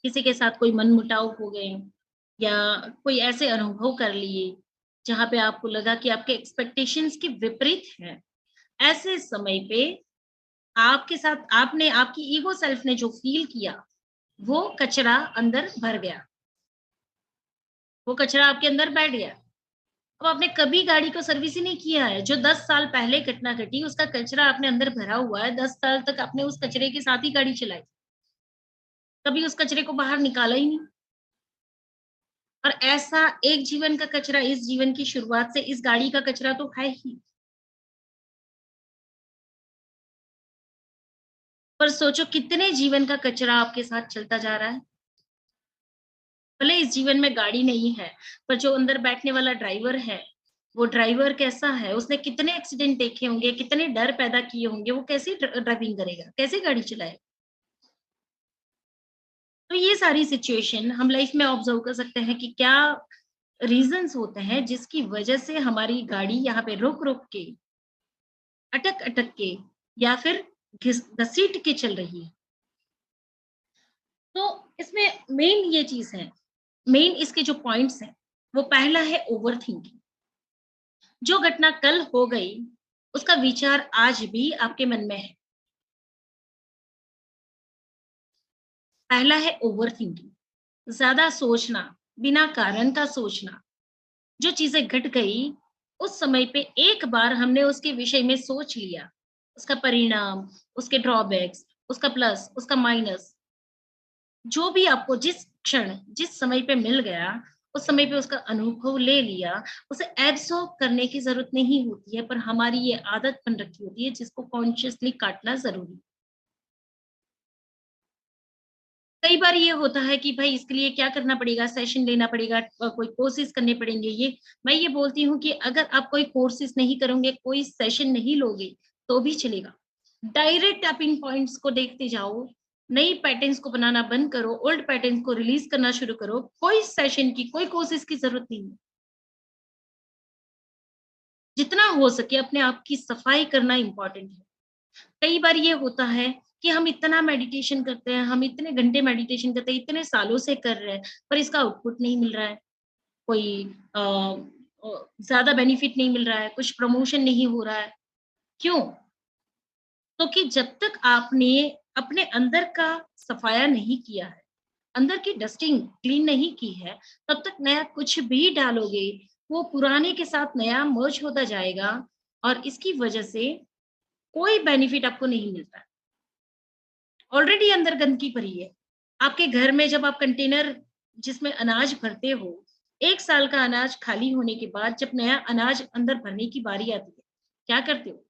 किसी के साथ कोई मनमुटाव हो गए, या कोई ऐसे अनुभव कर लिए जहां पे आपको लगा कि आपके एक्सपेक्टेशंस के विपरीत है, ऐसे समय पे आपके साथ आपने आपकी ईगो सेल्फ ने जो फील किया वो कचरा अंदर भर गया, वो कचरा आपके अंदर बैठ गया। अब आपने कभी गाड़ी को सर्विस ही नहीं किया है, जो 10 साल पहले घटना घटी उसका कचरा आपने अंदर भरा हुआ है, 10 साल तक आपने उस कचरे के साथ ही गाड़ी चलाई, कभी उस कचरे को बाहर निकाला ही नहीं। और ऐसा एक जीवन का कचरा इस जीवन की शुरुआत से इस गाड़ी का कचरा तो है ही। पर सोचो कितने जीवन का कचरा आपके साथ चलता जा रहा है। भले इस जीवन में गाड़ी नहीं है, पर जो अंदर बैठने वाला ड्राइवर है, वो ड्राइवर कैसा है, उसने कितने एक्सीडेंट देखे होंगे, कितने डर पैदा किए होंगे, वो कैसे ड्राइविंग करेगा, कैसे गाड़ी चलाएगा। तो ये सारी सिचुएशन हम लाइफ में ऑब्जर्व कर सकते हैं कि क्या रीजंस होते हैं जिसकी वजह से हमारी गाड़ी यहाँ पे रुक रुक के, अटक अटक के, या फिर घसीट के चल रही है। तो इसमें मेन ये चीज है, मेन इसके जो पॉइंट्स हैं, वो पहला है ओवर थिंकिंग। जो घटना कल हो गई उसका विचार आज भी आपके मन में है। पहला है ओवर थिंकिंग, ज्यादा सोचना, बिना कारण का सोचना। जो चीजें घट गई उस समय पे एक बार हमने उसके विषय में सोच लिया, उसका परिणाम, उसके ड्रॉबैक्स, उसका प्लस, उसका माइनस, जो भी आपको जिस क्षण जिस समय पे मिल गया उस समय पे उसका अनुभव ले लिया, उसे एब्सॉर्ब करने की जरूरत नहीं होती है। पर हमारी ये आदत बन रखी होती है जिसको कॉन्शियसली काटना जरूरी है। कई बार ये होता है कि भाई इसके लिए क्या करना पड़ेगा, सेशन लेना पड़ेगा, कोई कोर्सेज करने पड़ेंगे। ये मैं ये बोलती हूँ कि अगर आप कोई कोर्सेज नहीं करोगे, कोई सेशन नहीं लोगे तो भी चलेगा। डायरेक्ट आप इन पॉइंट्स को देखते जाओ, नई पैटर्न्स को बनाना बंद करो, ओल्ड पैटर्न्स को रिलीज करना शुरू करो। कोई सेशन की, कोई कोर्सेज की जरूरत नहीं है। जितना हो सके अपने आप की सफाई करना इंपॉर्टेंट है। कई बार ये होता है कि हम इतना मेडिटेशन करते हैं, हम इतने घंटे मेडिटेशन करते हैं, इतने सालों से कर रहे हैं, पर इसका आउटपुट नहीं मिल रहा है, कोई ज्यादा बेनिफिट नहीं मिल रहा है, कुछ प्रमोशन नहीं हो रहा है। क्यों? तो कि जब तक आपने अपने अंदर का सफाया नहीं किया है, अंदर की डस्टिंग क्लीन नहीं की है, तब तक नया कुछ भी डालोगे वो पुराने के साथ नया मर्ज होता जाएगा। और इसकी वजह से कोई बेनिफिट आपको नहीं मिलता। ऑलरेडी अंदर गंदगी भरी है। आपके घर में जब आप कंटेनर जिसमें अनाज भरते हो, 1 साल का अनाज खाली होने के बाद जब नया अनाज अंदर भरने की बारी आती है, क्या करते हो?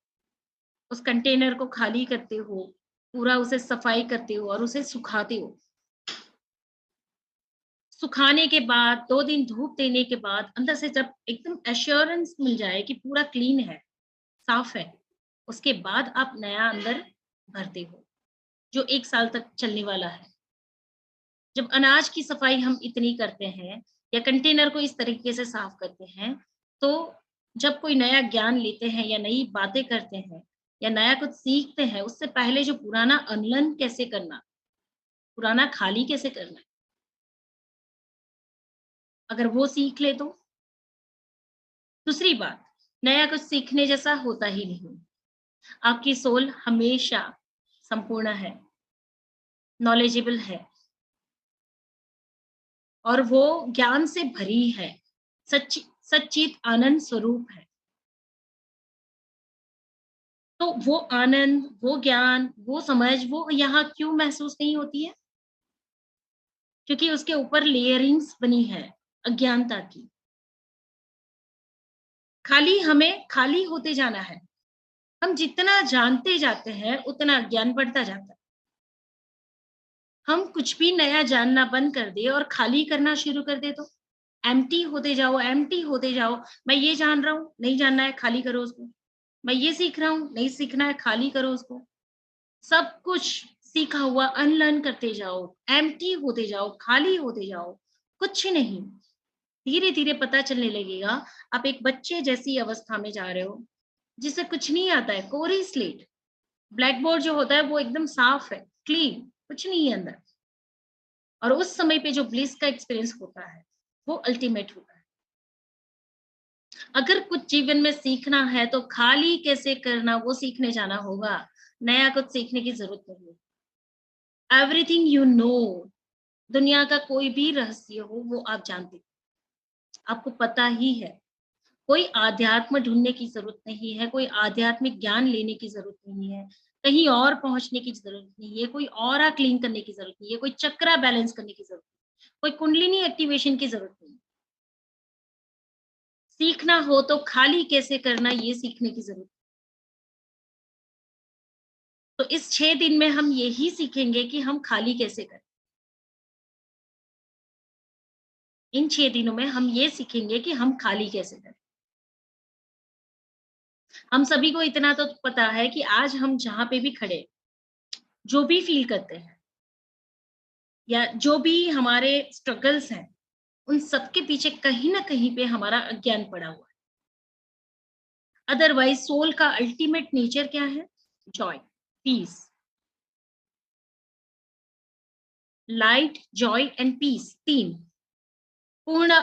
उस कंटेनर को खाली करते हो, पूरा उसे सफाई करते हो और उसे सुखाते हो। सुखाने के बाद 2 दिन धूप देने के बाद अंदर से जब एकदम एश्योरेंस मिल जाए कि पूरा क्लीन है, साफ है, उसके बाद आप नया अंदर भरते हो, जो 1 साल तक चलने वाला है। जब अनाज की सफाई हम इतनी करते हैं या कंटेनर को इस तरीके से साफ करते हैं, तो जब कोई नया ज्ञान लेते हैं या नई बातें करते हैं या नया कुछ सीखते हैं, उससे पहले जो पुराना अनलर्न कैसे करना, पुराना खाली कैसे करना, अगर वो सीख ले तो। दूसरी बात, नया कुछ सीखने जैसा होता ही नहीं। आपकी सोल हमेशा संपूर्ण है, नॉलेजेबल है और वो ज्ञान से भरी है, सच्चित आनंद स्वरूप है। तो वो आनंद, वो ज्ञान, वो समझ, वो यहाँ क्यों महसूस नहीं होती है? क्योंकि उसके ऊपर लेयरिंग्स बनी है अज्ञानता की। हमें खाली होते जाना है। हम जितना जानते जाते हैं उतना ज्ञान बढ़ता जाता है। हम कुछ भी नया जानना बंद कर दे और खाली करना शुरू कर दे तो एम्प्टी होते जाओ, एम्प्टी होते जाओ। मैं ये जान रहा हूँ, नहीं जानना है, खाली करो उसको। मैं ये सीख रहा हूँ, नहीं सीखना है, खाली करो उसको। सब कुछ सीखा हुआ अनलर्न करते जाओ, एम्प्टी होते जाओ, खाली होते जाओ, कुछ नहीं। धीरे धीरे पता चलने लगेगा आप एक बच्चे जैसी अवस्था में जा रहे हो जिसे कुछ नहीं आता है, कोरी स्लेट। ब्लैक बोर्ड जो होता है वो एकदम साफ है, क्लीन, कुछ नहीं है अंदर। और उस समय पे जो ब्लिस का एक्सपीरियंस होता है वो अल्टीमेट होता है। अगर कुछ जीवन में सीखना है तो खाली कैसे करना वो सीखने जाना होगा, नया कुछ सीखने की जरूरत नहीं है। एवरीथिंग यू नो, दुनिया का कोई भी रहस्य हो वो आप जानते हो, आपको पता ही है। कोई आध्यात्म ढूंढने की जरूरत नहीं है, कोई आध्यात्मिक ज्ञान लेने की जरूरत नहीं है, कहीं और पहुंचने की जरूरत नहीं है, कोई ऑरा क्लीन करने की जरूरत नहीं है, कोई चक्रा बैलेंस करने की जरूरत नहीं है, कोई कुंडलिनी एक्टिवेशन की जरूरत नहीं है। सीखना हो तो खाली कैसे करना ये सीखने की जरूरत है। तो इस 6 दिन में हम यही सीखेंगे कि हम खाली कैसे करें। इन 6 दिनों में हम ये सीखेंगे कि हम खाली कैसे करें। हम सभी को इतना तो पता है कि आज हम जहां पे भी खड़े, जो भी फील करते हैं या जो भी हमारे स्ट्रगल्स हैं, उन सबके पीछे कहीं ना कहीं पे हमारा अज्ञान पड़ा हुआ है। अदरवाइज सोल का अल्टीमेट नेचर क्या है? Joy, peace, light, joy and peace. 3 पूर्ण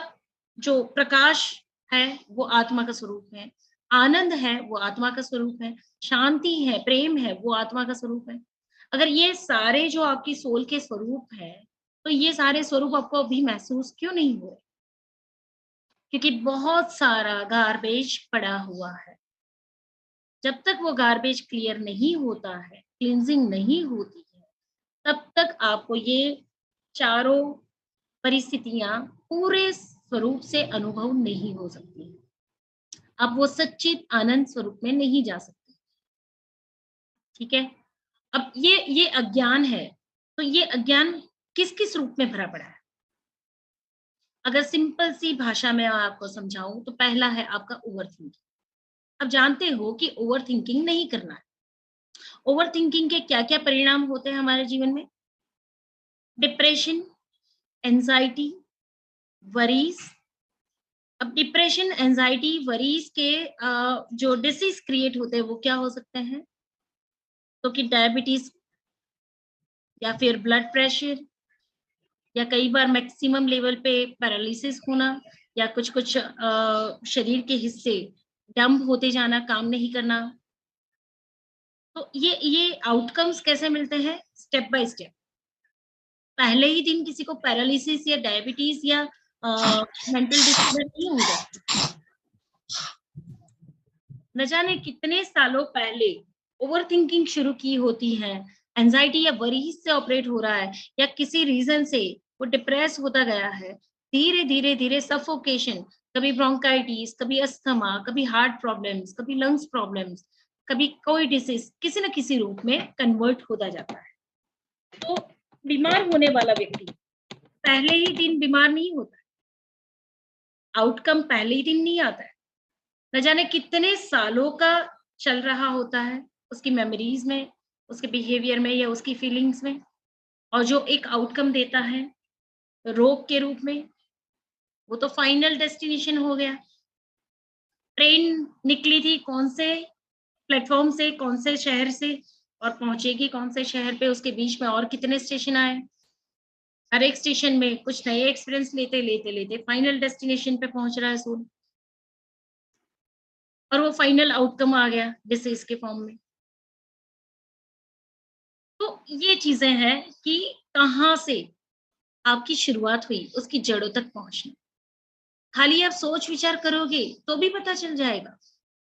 जो प्रकाश है वो आत्मा का स्वरूप है, आनंद है वो आत्मा का स्वरूप है, शांति है, प्रेम है वो आत्मा का स्वरूप है। अगर ये सारे जो आपकी सोल के स्वरूप है, तो ये सारे स्वरूप आपको अभी महसूस क्यों नहीं हो रहे? क्योंकि बहुत सारा गार्बेज पड़ा हुआ है। जब तक वो गार्बेज क्लियर नहीं होता है, क्लींजिंग नहीं होती है, तब तक आपको ये चारों परिस्थितियां पूरे स्वरूप से अनुभव नहीं हो सकती। आप वो सच्चित आनंद स्वरूप में नहीं जा सकते। ठीक है? अब ये अज्ञान है, तो ये अज्ञान किस किस रूप में भरा पड़ा है? अगर सिंपल सी भाषा में आपको समझाऊं तो पहला है आपका ओवर थिंकिंग। अब जानते हो कि ओवर थिंकिंग नहीं करना है। ओवर थिंकिंग के क्या क्या परिणाम होते हैं हमारे जीवन में? Depression, anxiety, worries. अब डिप्रेशन, एंजाइटी, वरीज के जो डिसीज क्रिएट होते हैं वो क्या हो सकते हैं? तो कि डायबिटीज या फिर ब्लड प्रेशर, या कई बार मैक्सिमम लेवल पे पैरालिसिस होना, या कुछ कुछ शरीर के हिस्से डंप होते जाना, काम नहीं करना। तो ये आउटकम्स कैसे मिलते हैं? Step by step. पहले ही दिन किसी को पैरालिसिस या डायबिटीज या मेंटल डिसऑर्डर नहीं हो जाता। न जाने कितने सालों पहले ओवर थिंकिंग शुरू की होती है, एंजाइटी या वरीज से ऑपरेट हो रहा है, या किसी रीजन से वो डिप्रेस होता गया है, धीरे धीरे धीरे सफोकेशन, कभी ब्रोंकाइटिस, कभी अस्थमा, कभी हार्ट प्रॉब्लम्स, कभी लंग्स प्रॉब्लम्स, कभी कोई डिसीज किसी न किसी रूप में कन्वर्ट होता जाता है। तो बीमार होने वाला व्यक्ति पहले ही दिन बीमार नहीं होता, आउटकम पहले ही दिन नहीं आता है, न जाने कितने सालों का चल रहा होता है उसकी मेमोरीज में, उसके बिहेवियर में, या उसकी फीलिंग्स में, और जो एक आउटकम देता है रोग के रूप में, वो तो फाइनल डेस्टिनेशन हो गया। ट्रेन निकली थी कौन से प्लेटफॉर्म से, कौन से शहर से, और पहुंचेगी कौन से शहर पे, उसके बीच में और कितने स्टेशन आए, हर एक स्टेशन में कुछ नए एक्सपीरियंस लेते लेते लेते फाइनल डेस्टिनेशन पे पहुंच रहा है सोल, और वो फाइनल आउटकम आ गया डिसीज के फॉर्म में। तो ये चीजें हैं कि कहाँ से आपकी शुरुआत हुई उसकी जड़ों तक पहुंचना। खाली आप सोच विचार करोगे तो भी पता चल जाएगा।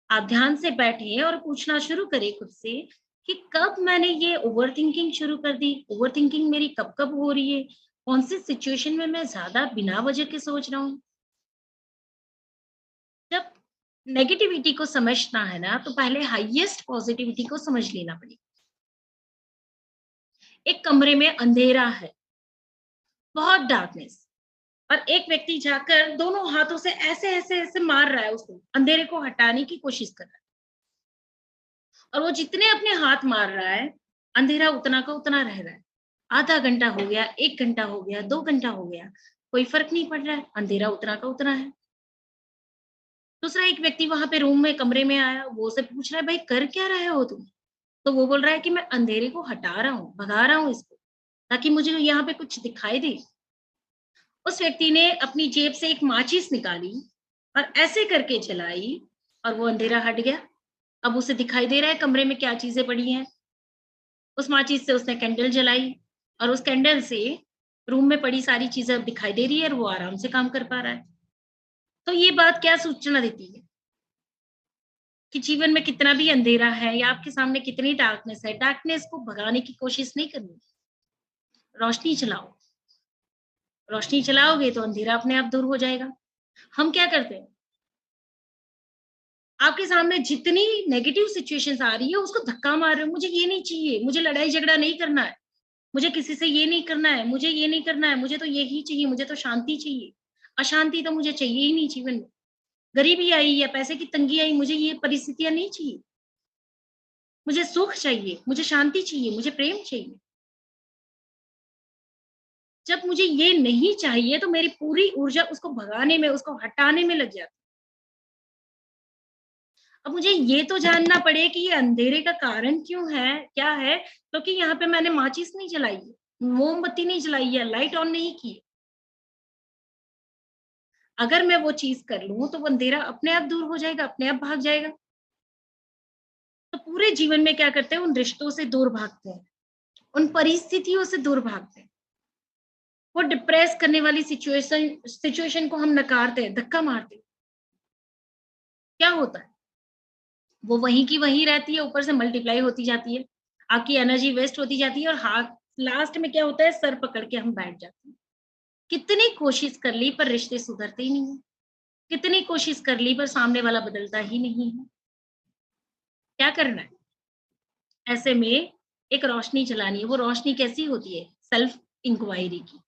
आप ध्यान से बैठे और पूछना शुरू करें खुद से कि कब मैंने ये ओवर थिंकिंग शुरू कर दी, ओवर थिंकिंग मेरी कब कब हो रही है, कौन सी सिचुएशन में मैं ज्यादा बिना वजह के सोच रहा हूँ। जब नेगेटिविटी को समझना है ना, तो पहले हाईएस्ट पॉजिटिविटी को समझ लेना पड़ेगा। एक कमरे में अंधेरा है, बहुत डार्कनेस, और एक व्यक्ति जाकर दोनों हाथों से ऐसे ऐसे ऐसे मार रहा है, उसको अंधेरे को हटाने की कोशिश कर रहा है, और वो जितने अपने हाथ मार रहा है अंधेरा उतना का उतना रह रहा है। आधा घंटा हो गया, 1 घंटा हो गया, 2 घंटा हो गया, कोई फर्क नहीं पड़ रहा है, अंधेरा उतना का उतना है। दूसरा एक व्यक्ति वहां पे रूम में कमरे में आया, वो उसे पूछ रहा है भाई कर क्या रहे हो तुम, तो वो बोल रहा है कि मैं अंधेरे को हटा रहा हूँ, भगा रहा हूँ इसको, ताकि मुझे यहाँ पे कुछ दिखाई दे। उस व्यक्ति ने अपनी जेब से एक माचिस निकाली और ऐसे करके जलाई, और वो अंधेरा हट गया। अब उसे दिखाई दे रहा है कमरे में क्या चीजें पड़ी हैं। उस माचिस से उसने कैंडल जलाई, और उस कैंडल से रूम में पड़ी सारी चीजें अब दिखाई दे रही है, और वो आराम से काम कर पा रहा है। तो ये बात क्या सूचना देती है कि जीवन में कितना भी अंधेरा है या आपके सामने कितनी डार्कनेस है, डार्कनेस को भगाने की कोशिश नहीं करनी, रोशनी चलाओ। रोशनी चलाओगे तो अंधेरा अपने आप दूर हो जाएगा। हम क्या करते हैं, आपके सामने जितनी नेगेटिव सिचुएशंस आ रही है उसको धक्का मार रहे हो, मुझे ये नहीं चाहिए, मुझे लड़ाई झगड़ा नहीं करना है, मुझे किसी से ये नहीं करना है, मुझे ये नहीं करना है, मुझे तो यही चाहिए, मुझे तो शांति चाहिए, अशांति तो मुझे चाहिए ही नहीं जीवन में। गरीबी आई या पैसे की तंगी आई, मुझे ये परिस्थितियां नहीं चाहिए, मुझे सुख चाहिए, मुझे शांति चाहिए, मुझे प्रेम चाहिए। जब मुझे ये नहीं चाहिए तो मेरी पूरी ऊर्जा उसको भगाने में, उसको हटाने में लग जाती। अब मुझे ये तो जानना पड़े कि ये अंधेरे का कारण क्यों है, क्या है, क्योंकि यहाँ पे मैंने माचिस नहीं जलाई है, मोमबत्ती नहीं जलाई है, लाइट ऑन नहीं की। अगर मैं वो चीज कर लूं तो वो अंधेरा अपने आप दूर हो जाएगा, अपने आप भाग जाएगा। तो पूरे जीवन में क्या करते हैं, उन रिश्तों से दूर भागते हैं, उन परिस्थितियों से दूर भागते हैं, वो डिप्रेस करने वाली सिचुएशन को हम नकारते हैं, धक्का मारते हैं। क्या होता है, वो वहीं की वहीं रहती है, ऊपर से मल्टीप्लाई होती जाती है, आपकी एनर्जी वेस्ट होती जाती है, और हाथ लास्ट में क्या होता है, सर पकड़ के हम बैठ जाते हैं। कितनी कोशिश कर ली पर रिश्ते सुधरते ही नहीं है, कितनी कोशिश कर ली पर सामने वाला बदलता ही नहीं है। क्या करना है, ऐसे में एक रोशनी चलानी है। वो रोशनी कैसी होती है, सेल्फ इंक्वायरी की।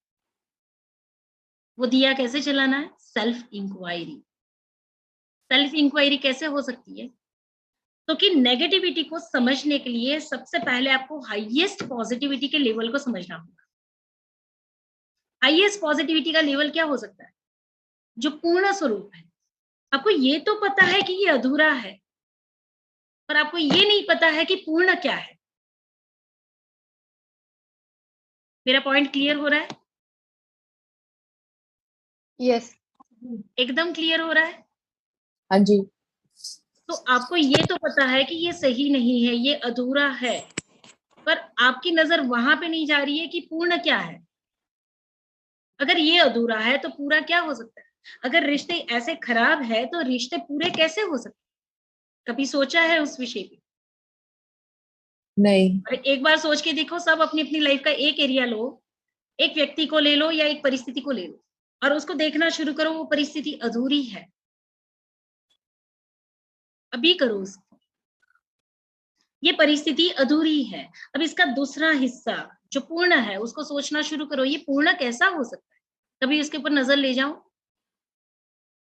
वो दिया कैसे चलाना है, सेल्फ इंक्वायरी। सेल्फ इंक्वायरी कैसे हो सकती है, तो कि नेगेटिविटी को समझने के लिए सबसे पहले आपको हाईएस्ट पॉजिटिविटी के लेवल को समझना होगा। हाईएस्ट पॉजिटिविटी का लेवल क्या हो सकता है, जो पूर्ण स्वरूप है। आपको ये तो पता है कि ये अधूरा है, पर आपको ये नहीं पता है कि पूर्ण क्या है। मेरा पॉइंट क्लियर हो रहा है? यस। एकदम क्लियर हो रहा है? हाँ जी। तो आपको ये तो पता है कि ये सही नहीं है, ये अधूरा है, पर आपकी नजर वहां पे नहीं जा रही है कि पूर्ण क्या है। अगर ये अधूरा है तो पूरा क्या हो सकता है। अगर रिश्ते ऐसे खराब है तो रिश्ते पूरे कैसे हो सकते हैं। कभी सोचा है उस विषय पे? नहीं। और एक बार सोच के देखो, सब अपनी अपनी लाइफ का एक एरिया लो, एक व्यक्ति को ले लो या एक परिस्थिति को ले लो और उसको देखना शुरू करो, वो परिस्थिति अधूरी है, अभी करो उसको, ये परिस्थिति अधूरी है। अब इसका दूसरा हिस्सा जो पूर्ण है उसको सोचना शुरू करो, ये पूर्ण कैसा हो सकता है, कभी उसके ऊपर नजर ले जाओ।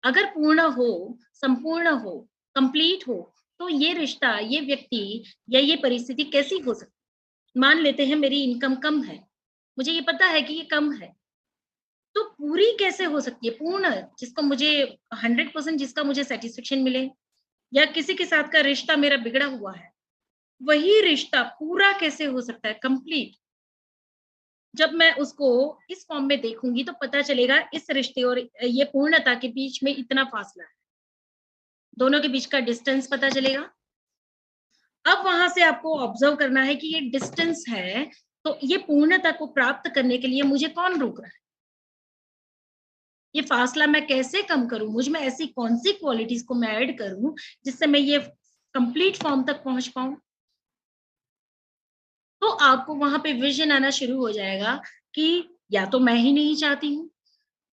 अगर पूर्ण हो, संपूर्ण हो, कंप्लीट हो, तो ये रिश्ता, ये व्यक्ति या ये परिस्थिति कैसी हो सकती है। मान लेते हैं मेरी इनकम कम है, मुझे ये पता है कि ये कम है, तो पूरी कैसे हो सकती है, पूर्ण, जिसको मुझे 100% जिसका मुझे सेटिस्फेक्शन मिले, या किसी के साथ का रिश्ता मेरा बिगड़ा हुआ है, वही रिश्ता पूरा कैसे हो सकता है, कंप्लीट। जब मैं उसको इस फॉर्म में देखूंगी तो पता चलेगा इस रिश्ते और ये पूर्णता के बीच में इतना फासला है, दोनों के बीच का डिस्टेंस पता चलेगा। अब वहां से आपको ऑब्जर्व करना है कि ये डिस्टेंस है, तो ये पूर्णता को प्राप्त करने के लिए मुझे कौन रोक रहा है, ये फासला मैं कैसे कम करूं, मुझ में ऐसी कौन सी क्वालिटीज को मैं ऐड करूं जिससे मैं ये कंप्लीट फॉर्म तक पहुंच पाऊं। तो आपको वहां पे विजन आना शुरू हो जाएगा कि या तो मैं ही नहीं चाहती हूँ,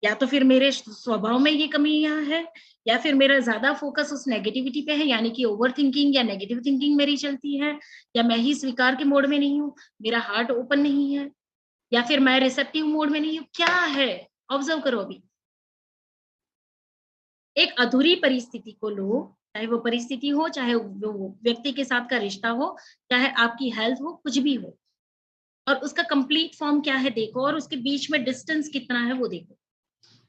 या तो फिर मेरे स्वभाव में ये कमियां है, या फिर मेरा ज्यादा फोकस उस नेगेटिविटी पे है, यानी कि ओवर थिंकिंग या नेगेटिव थिंकिंग मेरी चलती है, या मैं ही स्वीकार के मोड में नहीं हूँ, मेरा हार्ट ओपन नहीं है, या फिर मैं रिसेप्टिव मोड में नहीं हूँ, क्या है, ऑब्जर्व करो। अभी एक अधूरी परिस्थिति को लो, चाहे वो परिस्थिति हो, चाहे वो व्यक्ति के साथ का रिश्ता हो, चाहे आपकी हेल्थ हो, कुछ भी हो, और उसका कंप्लीट फॉर्म क्या है देखो, और उसके बीच में डिस्टेंस कितना है वो देखो,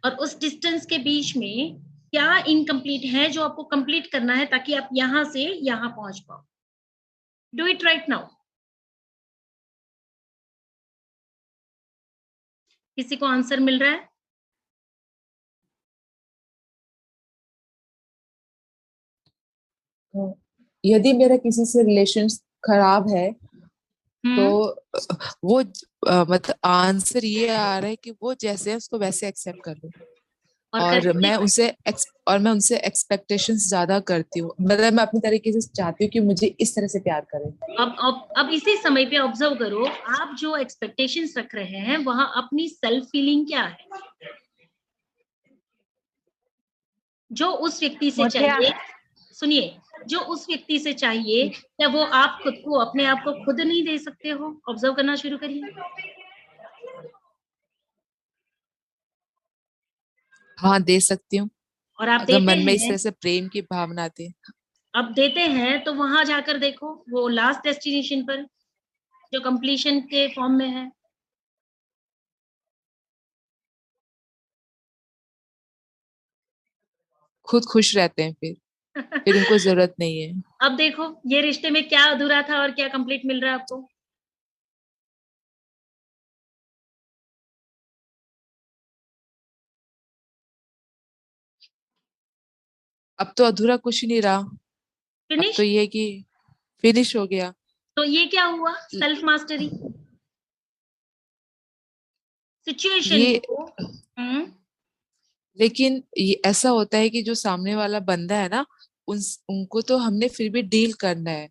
और उस डिस्टेंस के बीच में क्या इनकम्प्लीट है जो आपको कंप्लीट करना है ताकि आप यहां से यहां पहुंच पाओ। Do it right now. किसी को आंसर मिल रहा है? यदि मेरा किसी से रिलेशन खराब है तो वो मतलब आंसर ये आ रहा है कि वो जैसे है उसको वैसे एक्सेप्ट कर लो, और मैं उनसे एक्सपेक्टेशंस ज्यादा करती हूँ, मतलब मैं अपनी तरीके से चाहती हूँ कि मुझे इस तरह से प्यार करें। अब इसी समय पे ऑब्जर्व करो, आप जो एक्सपेक्टेशंस रख रहे हैं वहां अपनी सेल्फ फीलिंग क्या है, जो उस व्यक्ति से चाहिए, सुनिए, जो उस व्यक्ति से चाहिए, क्या वो आप खुद को, अपने आप को खुद नहीं दे सकते हो? ऑब्जर्व करना शुरू करिए। हाँ, दे सकती हूँ, और आप अगर देते मन में इस हैं, तरह से प्रेम की भावना आती है। अब देते हैं तो वहां जाकर देखो वो लास्ट डेस्टिनेशन पर जो कंप्लीशन के फॉर्म में है, खुद खुश रहते हैं, फिर उनको जरूरत नहीं है। अब देखो ये रिश्ते में क्या अधूरा था और क्या कंप्लीट मिल रहा है आपको। अब तो अधूरा कुछ नहीं रहा, अब फिनिश। तो ये है कि फिनिश हो गया। तो ये क्या हुआ, सेल्फ मास्टरी। सिचुएशन ये को लेकिन ये ऐसा होता है कि जो सामने वाला बंदा है ना, उनको तो हमने फिर भी डील करना है,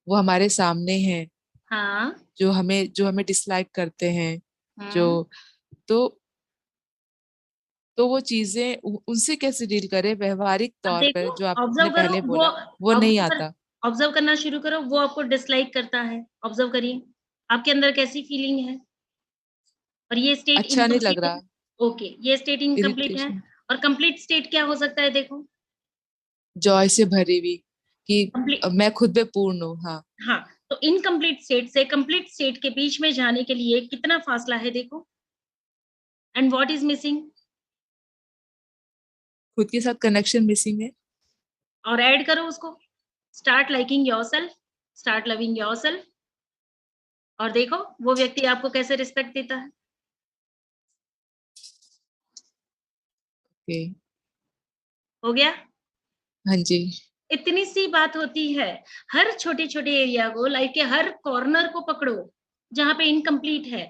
वो हमारे सामने हैं, हाँ, जो हमें डिसलाइक करते हैं, जो हम्म, तो तो वो चीजें उनसे कैसे डील करें व्यवहारिक अब तौर देखो, पर, जो आपने ऑब्जर्व करो, पहले वो बोला वो नहीं ऑब्जर्व आता। ऑब्जर्व करना शुरू करो, वो आपको डिसलाइक करता है, ऑब्जर्व करिए आपके अंदर कैसी फीलिंग है, और ये स्टेट अच्छा नहीं लग इनकम्प्लीट है। रहा। ओके, ये स्टेट इनकम्प्लीट है, इरिटेशन, और कंप्लीट स्टेट क्या हो सकता है देखो। जॉय से भरी हुई कि कंप्लीट, मैं खुद में पूर्ण हूँ। हाँ, हाँ, तो इनकम्प्लीट स्टेट से कंप्लीट स्टेट के बीच में जाने के लिए कितना फासला है देखो, एंड व्हाट इज मिसिंग, खुद के साथ कनेक्शन मिसिंग है। और ऐड करो उसको, start liking yourself, start loving yourself, और देखो वो व्यक्ति आपको कैसे रिस्पेक्ट देता है। ओके। हो गया। हाँ जी। इतनी सी बात होती है, हर छोटे छोटे एरिया को, लाइफ के हर कॉर्नर को पकड़ो जहां पे इनकम्प्लीट है,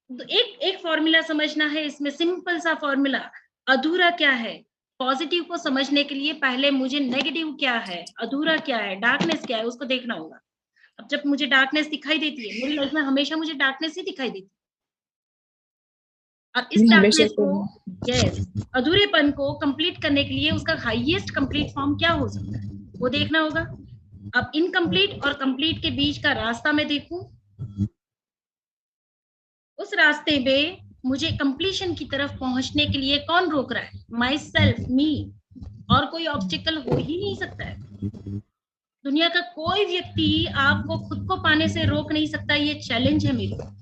तो एक एक फॉर्मूला समझना है इसमें, सिंपल सा फॉर्मूला। अधूरा क्या है, पॉजिटिव को समझने के लिए पहले मुझे नेगेटिव क्या है, अधूरा क्या है, डार्कनेस क्या है, उसको देखना होगा। अब जब मुझे डार्कनेस दिखाई देती है, मेरी लाइफ में हमेशा मुझे डार्कनेस ही दिखाई देती है, और इस हमेशा डार्कनेस को, यस, अधूरेपन को कंप्लीट करने के लिए उसका हाईएस्ट कंप्लीट फॉर्म क्या हो सकता है वो देखना होगा। अब इनकम्प्लीट और कंप्लीट के बीच का रास्ता मैं देखूं, उस रास्ते में मुझे कंप्लीशन की तरफ पहुंचने के लिए कौन रोक रहा है? माई सेल्फ, मी, और कोई ऑब्स्टिकल हो ही नहीं सकता है। दुनिया का कोई व्यक्ति आपको खुद को पाने से रोक नहीं सकता, ये चैलेंज है मेरे लिए।